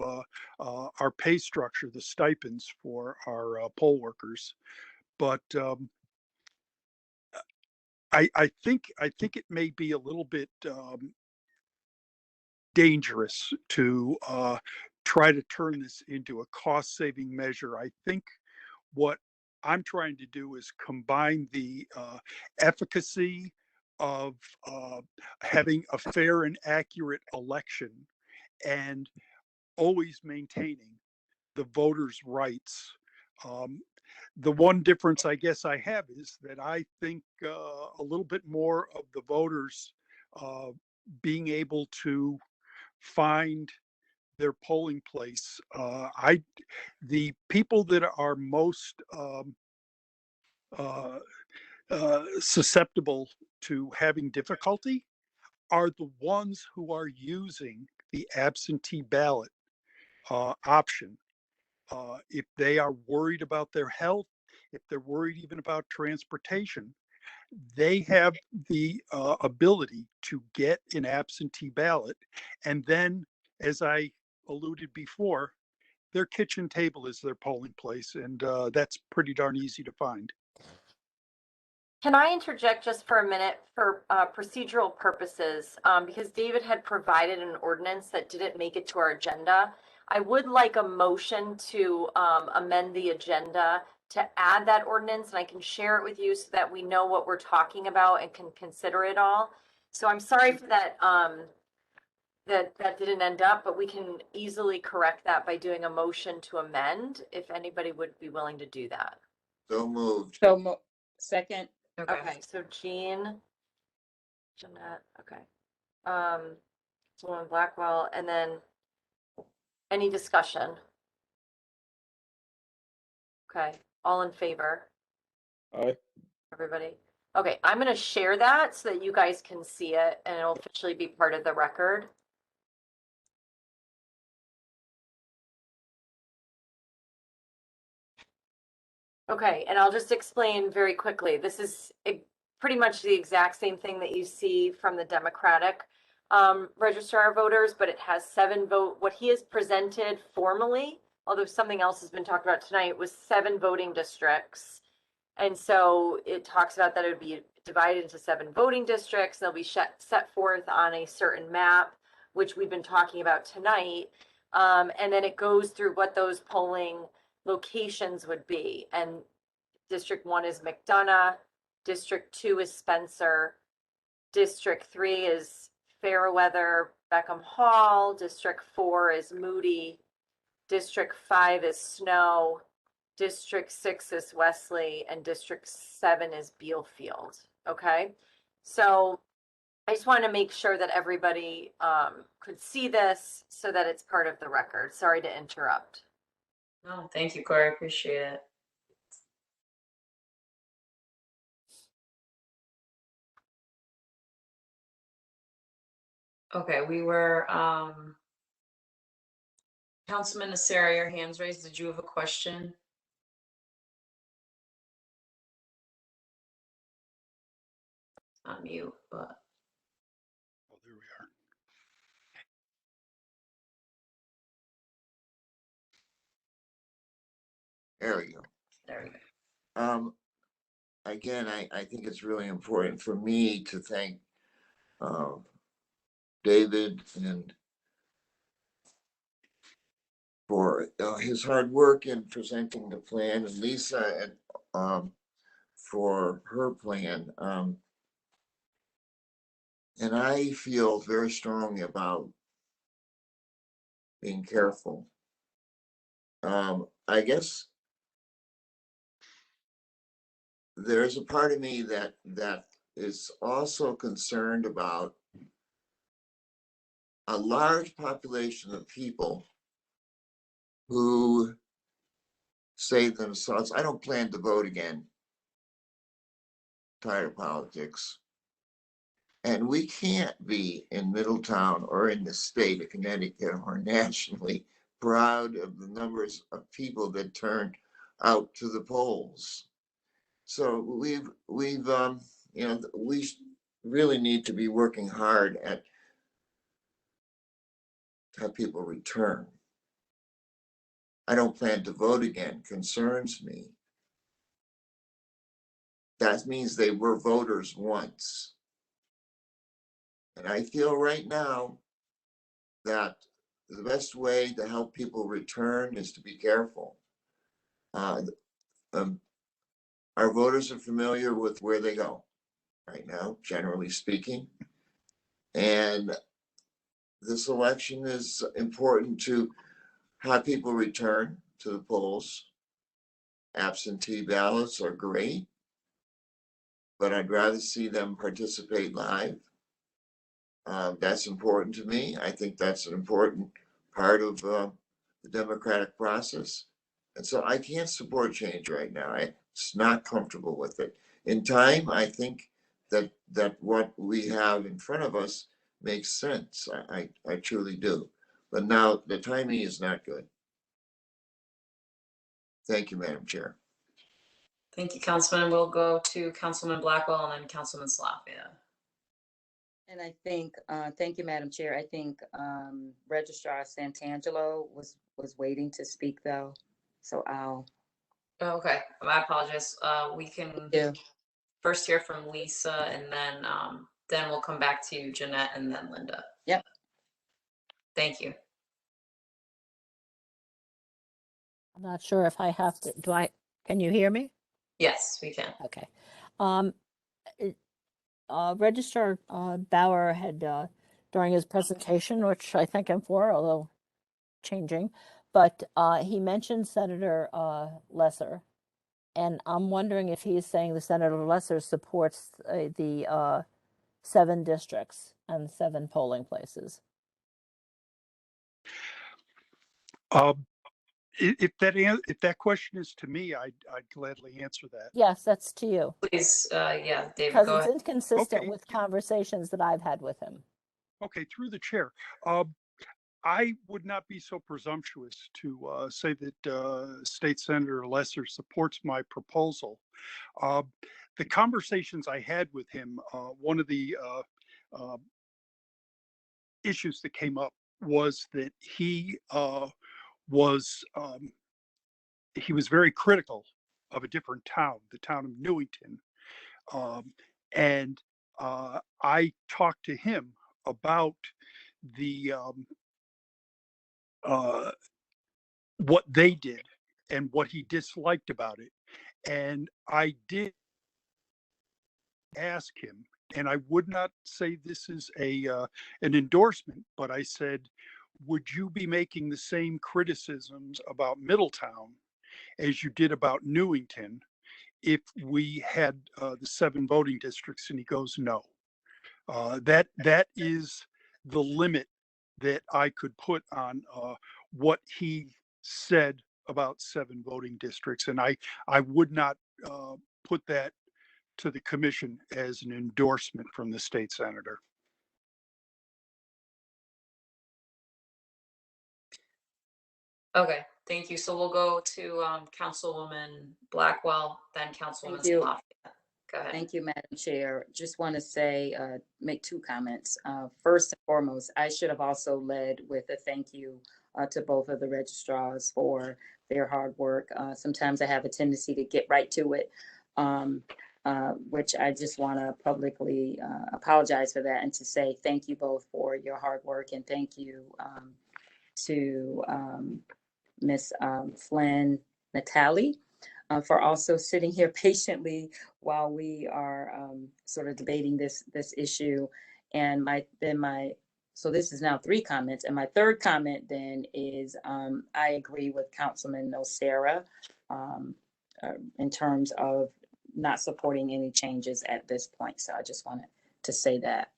our pay structure, the stipends for our poll workers. But I think it may be a little bit dangerous to try to turn this into a cost-saving measure. I think what I'm trying to do is combine the efficacy of having a fair and accurate election and always maintaining the voters' rights. The one difference I guess I have is that I think a little bit more of the voters being able to find their polling place. The people that are most susceptible to having difficulty are the ones who are using the absentee ballot option. If they are worried about their health, if they're worried even about transportation, they have the ability to get an absentee ballot. And then, as I alluded before, their kitchen table is their polling place, and that's pretty darn easy to find. Can I interject just for a minute for procedural purposes? Because David had provided an ordinance that didn't make it to our agenda. I would like a motion to amend the agenda to add that ordinance, and I can share it with you so that we know what we're talking about and can consider it all. So I'm sorry for that, that didn't end up, but we can easily correct that by doing a motion to amend, if anybody would be willing to do that. So moved. Second. Okay, so Jeanette, okay. Solon Blackwell, and then any discussion? Okay, all in favor? Aye. Everybody? Okay, I'm gonna share that so that you guys can see it and it'll officially be part of the record. Okay, and I'll just explain very quickly. This is pretty much the exact same thing that you see from the Democratic registrar of voters, but it has 7 vote. What he has presented formally, although something else has been talked about tonight, was 7 voting districts. And so it talks about that it would be divided into 7 voting districts. They'll be set forth on a certain map, which we've been talking about tonight. And then it goes through what those polling locations would be. And District 1 is McDonough, District 2 is Spencer, District 3 is Fairweather, Beckham Hall, District 4 is Moody, District 5 is Snow, District 6 is Wesley, and District 7 is Bealfield. Okay, so I just want to make sure that everybody could see this so that it's part of the record. Sorry to interrupt. No, thank you, Corey. Appreciate it. Okay, we were, Councilman Nasseri, your hands raised. Did you have a question? On mute, but. Oh, there we are. There we go. There we go. Again, I think it's really important for me to thank David and for his hard work in presenting the plan, and Lisa and for her plan. And I feel very strongly about being careful. I guess there's a part of me that is also concerned about a large population of people who say to themselves, I don't plan to vote again. Tired of politics. And we can't be in Middletown or in the state of Connecticut or nationally proud of the numbers of people that turned out to the polls. So we really need to be working hard at have people return. I don't plan to vote again concerns me. That means they were voters once. And I feel right now that the best way to help people return is to be careful. Our voters are familiar with where they go right now, generally speaking. And this election is important to have people return to the polls. Absentee ballots are great, but I'd rather see them participate live. That's important to me. I think that's an important part of the democratic process. And so I can't support change right now. I'm just not comfortable with it. In time, I think that what we have in front of us makes sense. I truly do. But now the timing is not good. Thank you, Madam Chair. Thank you, Councilman. We'll go to Councilman Blackwell and then Councilman Salafia. And I think, thank you, Madam Chair. I think Registrar Santangelo was waiting to speak though. So I'll. Okay, I apologize. We can Yeah. first hear from Lisa and then we'll come back to you, Jeanette, and then Linda. Yep. Thank you. I'm not sure if I have to, can you hear me? Yes, we can. Okay. Registrar Bauer had, during his presentation, which I thank him for, although changing, but he mentioned Senator Lesser. And I'm wondering if he's saying the Senator Lesser supports the 7 districts and 7 polling places. If that question is to me, I'd gladly answer that. Yes, that's to you. Please, yeah, David, Because go it's ahead. inconsistent Okay. with conversations that I've had with him. Okay, through the chair. I would not be so presumptuous to say that State Senator Lesser supports my proposal. The conversations I had with him, one of the issues that came up was that he was very critical of a different town, the town of Newington, and I talked to him about the what they did and what he disliked about it. And I did ask him, and I would not say this is an endorsement, but I said, would you be making the same criticisms about Middletown as you did about Newington if we had the 7 voting districts? And he goes, no. That is the limit that I could put on what he said about 7 voting districts. And I would not put that to the commission as an endorsement from the state senator. Okay, thank you. So we'll go to Councilwoman Blackwell, then Councilwoman Thank you. Salafia. Go ahead. Thank you, Madam Chair. Just want to say, make 2 comments. First and foremost, I should have also led with a thank you to both of the registrars for their hard work. Sometimes I have a tendency to get right to it, which I just want to publicly apologize for that and to say thank you both for your hard work, and thank you to Ms. Flynn Natalie for also sitting here patiently while we are sort of debating this issue. And so this is now 3 comments. And my 3rd comment then is I agree with Councilman Nocera in terms of not supporting any changes at this point. So I just wanted to say that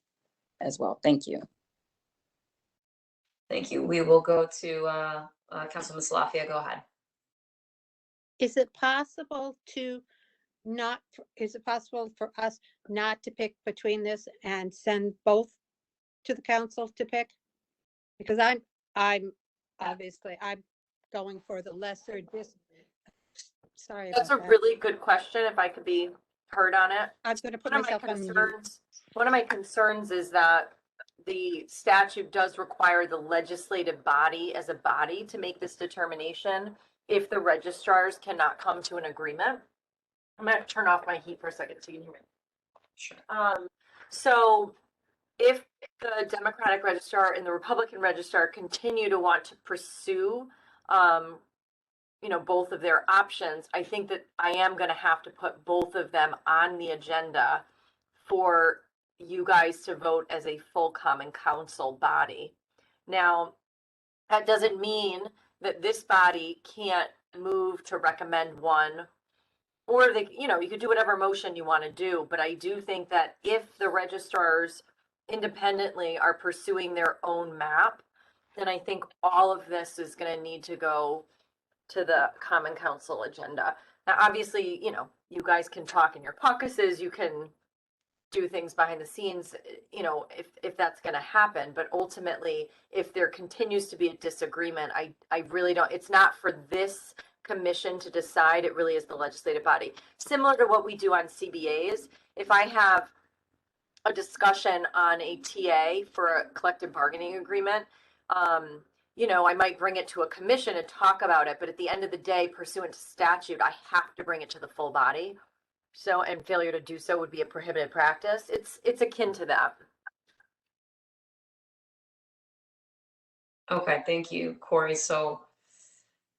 as well. Thank you. Thank you. We will go to Councilman Salafia. Go ahead. Is it possible for us not to pick between this and send both to the council to pick? Because I'm obviously going for the lesser sorry. That's a really good question. If I could be heard on it. I'm going to put One of my myself on mute. concerns, one of my concerns is that the statute does require the legislative body as a body to make this determination if the registrars cannot come to an agreement. I'm going to turn off my heat for a second so you can hear me. Sure. So if the Democratic registrar and the Republican registrar continue to want to pursue, both of their options, I think that I am going to have to put both of them on the agenda for you guys to vote as a full common council body. Now, that doesn't mean that this body can't move to recommend one, or you could do whatever motion you want to do. But I do think that if the registrars independently are pursuing their own map, then I think all of this is going to need to go to the Common Council agenda. Now, obviously, you know, you guys can talk in your caucuses, you can do things behind the scenes, you know, if that's going to happen. But ultimately, if there continues to be a disagreement, I really don't, it's not for this commission to decide. It really is the legislative body. Similar to what we do on CBAs. If I have a discussion on a TA for a collective bargaining agreement, you know, I might bring it to a commission and talk about it, but at the end of the day, pursuant to statute, I have to bring it to the full body. So, and failure to do so would be a prohibited practice. It's akin to that. Okay, thank you, Corey. So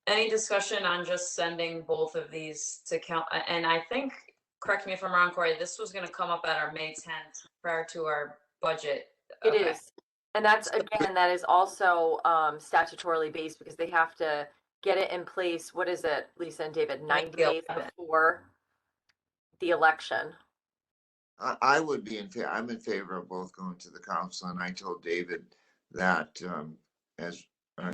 any discussion on just sending both of these to and I think, correct me if I'm wrong, Corey, this was gonna come up at our May 10th prior to our budget. It Okay. is. And that's, again, that is also statutorily based because they have to get it in place. What is it, Lisa and David? 90 days 11. before the election. I would be I'm in favor of both going to the council, and I told David that as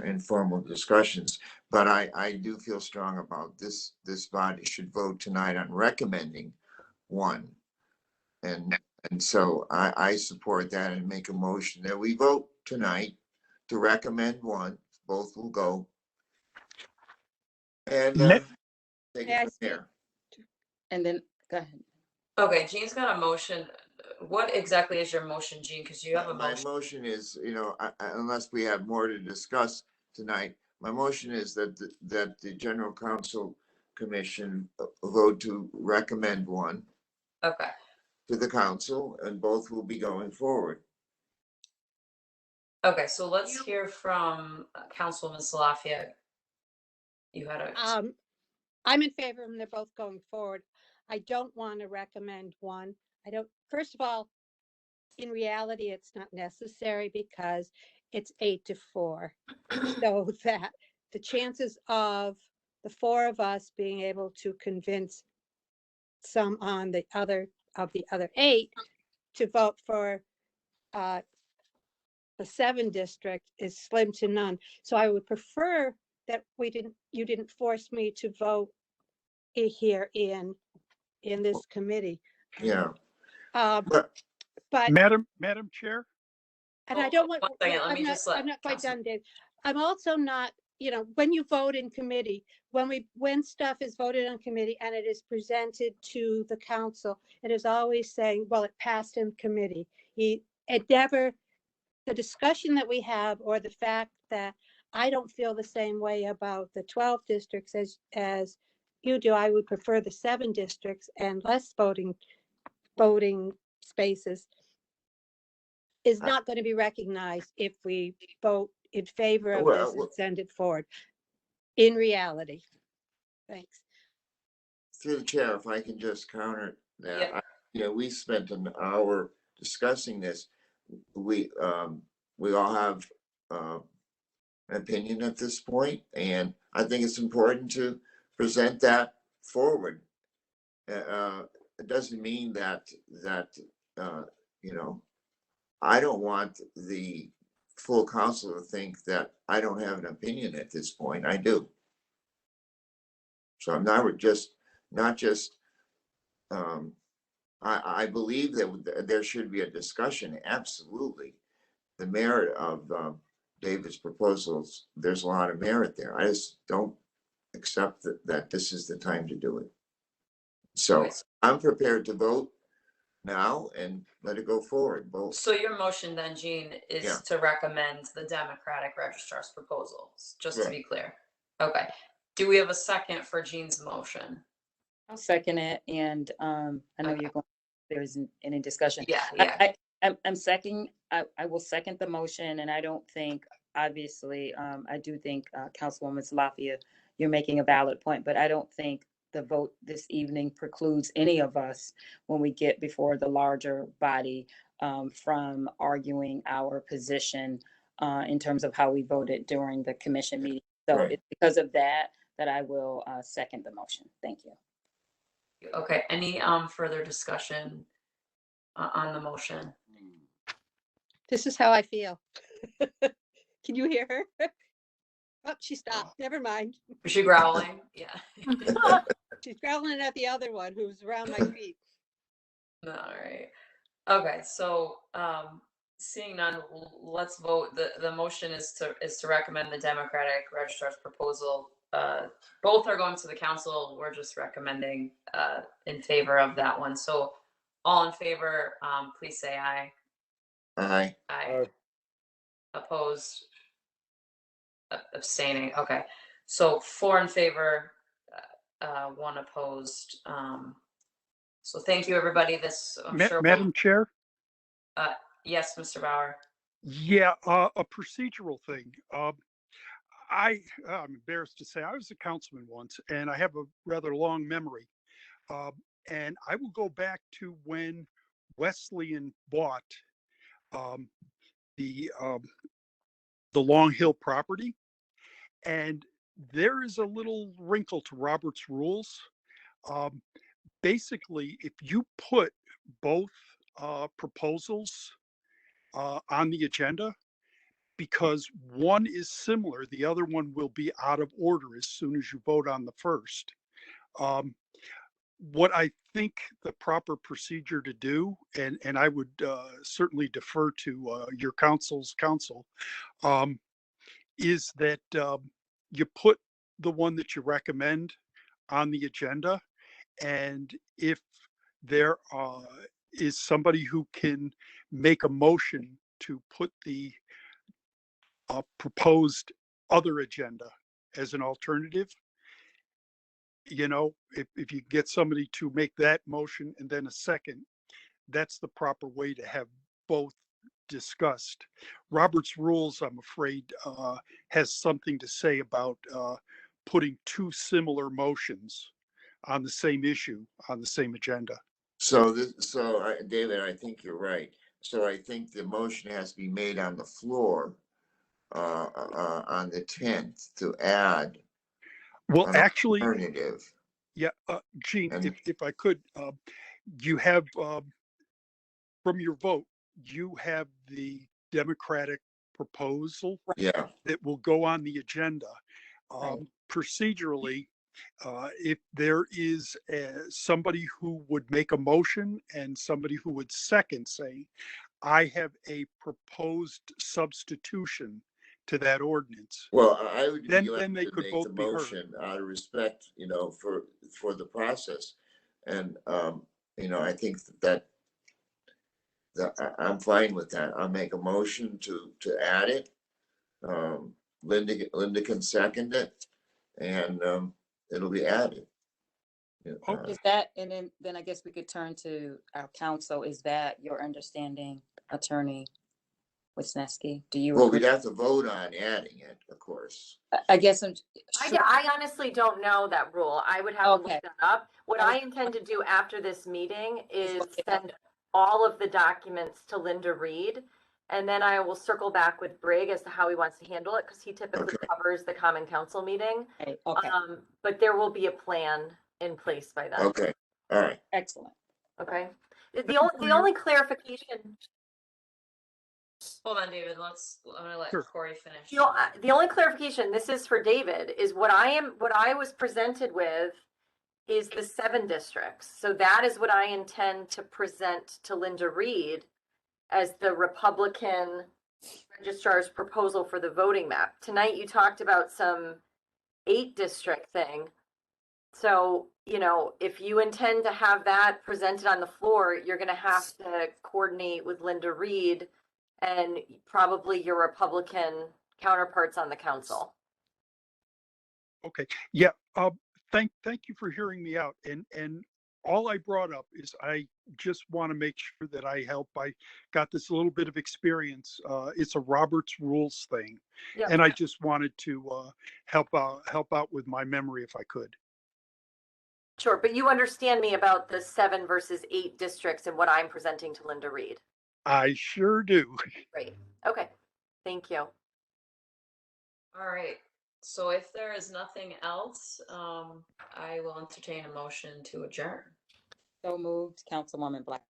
informal discussions, but I do feel strong about this body should vote tonight on recommending one. And so I support that and make a motion that we vote tonight to recommend one. Both will go. And take May I it from speak? there. And then, go ahead. Okay, Jean's got a motion. What exactly is your motion, Jean? Because you have a My motion. motion is, you know, unless we have more to discuss tonight, my motion is that the General Counsel Commission vote to recommend one Okay. to the council, and both will be going forward. Okay, so let's hear from Councilwoman Salafia. You had a, I'm in favor of them. They're both going forward. I don't want to recommend one. First of all, in reality, it's not necessary because it's 8-4. So that the chances of the four of us being able to convince some on the other 8 to vote for the 7 district is slim to none. So I would prefer that you didn't force me to vote here in this committee. Yeah. But Madam Chair, and I don't want, one second, let me just let I'm not quite Council- done, Dave. I'm also not, you know, when you vote in committee, when stuff is voted on committee and it is presented to the council, it is always saying, well, it passed in committee. It never, the discussion that we have, or the fact that I don't feel the same way about the 12 districts as you do. I would prefer the 7 districts and less voting spaces is not going to be recognized if we vote in favor of this and send it forward. In reality. Thanks. Through the chair, if I can just counter that. Yeah. You know, we spent an hour discussing this. We all have an opinion at this point, and I think it's important to present that forward. It doesn't mean that you know, I don't want the full council to think that I don't have an opinion at this point. I do. So I'm not just I believe that there should be a discussion. Absolutely. The merit of David's proposals, there's a lot of merit there. I just don't accept that this is the time to do it. So I'm prepared to vote now and let it go forward. Both. So your motion then, Jean, is Yeah. to recommend the Democratic Registrar's proposals, just to Right. be clear. Okay. Do we have a second for Jean's motion? I'll second it, and I know Okay. you're going, there isn't any discussion. Yeah. I'm second, I will second the motion, and I don't think, obviously, I do think, Councilwoman Salafia, you're making a valid point, but I don't think the vote this evening precludes any of us when we get before the larger body from arguing our position in terms of how we voted during the commission meeting. So Right. it's because of that I will second the motion. Thank you. Okay. Any further discussion on the motion? This is how I feel. Can you hear her? Oh, she stopped. Never mind. Was she growling? Yeah. She's growling at the other one who's around my feet. All right. Okay, so seeing none, let's vote. The motion is to recommend the Democratic Registrar's proposal. Both are going to the council. We're just recommending in favor of that one. So all in favor, please say aye. Aye. Aye. Opposed? Abstaining. Okay. So 4 in favor, 1 opposed. So thank you, everybody. This, I'm sure. Madam Chair? Yes, Mr. Bauer. Yeah, a procedural thing. I'm embarrassed to say I was a councilman once, and I have a rather long memory. And I will go back to when Wesleyan bought the Long Hill property, and there is a little wrinkle to Robert's rules. Basically, if you put both proposals on the agenda, because one is similar, the other one will be out of order as soon as you vote on the first. What I think the proper procedure to do, and I would certainly defer to your council's counsel, is that you put the one that you recommend on the agenda, and if there is somebody who can make a motion to put the proposed other agenda as an alternative, if you get somebody to make that motion and then a second, that's the proper way to have both discussed. Robert's rules, I'm afraid, has something to say about putting two similar motions on the same issue on the same agenda. So David, I think you're right. So I think the motion has to be made on the floor on the 10th to add Well, an actually, alternative. yeah, Gene, And- if I could, you have, from your vote, you have the Democratic proposal Yeah, that will go on the agenda. Right. Procedurally, if there is somebody who would make a motion and somebody who would second, say, I have a proposed substitution to that ordinance, well, I would be then glad they to could make the both be heard. motion out of respect, for the process. And, I think that I'm fine with that. I'll make a motion to add it. Linda can second it, and it'll be added. Is that, and then I guess we could turn to our counsel. Is that your understanding, Attorney Wisniewski? Do you Well, agree? we'd have to vote on adding it, of course. I guess I'm. I honestly don't know that rule. I would have to Okay. look that up. What I intend to do after this meeting is send all of the documents to Linda Reed. And then I will circle back with Brig as to how he wants to handle it, because he typically Okay. covers the common council meeting. Okay, But there will be a plan in place by then. Okay, all right. excellent. Okay. The only clarification, Hold on, David. I'm gonna let Sure. Corey finish. the only clarification, this is for David, is what I was presented with is the 7 districts. So that is what I intend to present to Linda Reed as the Republican registrar's proposal for the voting map. Tonight you talked about some 8 district thing. So, if you intend to have that presented on the floor, you're going to have to coordinate with Linda Reed and probably your Republican counterparts on the council. Okay, yeah, thank you for hearing me out. And all I brought up is I just want to make sure that I help. I got this little bit of experience. It's a Robert's Rules thing. Yeah. And I just wanted to help out with my memory if I could. Sure, but you understand me about the 7 versus 8 districts and what I'm presenting to Linda Reed. I sure do. Great. Okay. Thank you. All right. So if there is nothing else, I will entertain a motion to adjourn. So moved, Councilwoman Black.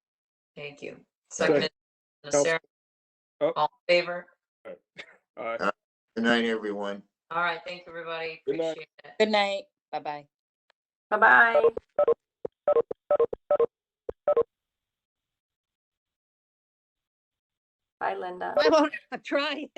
Thank you. Second. Second, Sarah. Oh. All in favor? All right. Good night, everyone. All right, thank you, everybody. Good night. Appreciate it. Good night. Bye-bye. Bye-bye. Bye, Linda. I won't, I'm trying.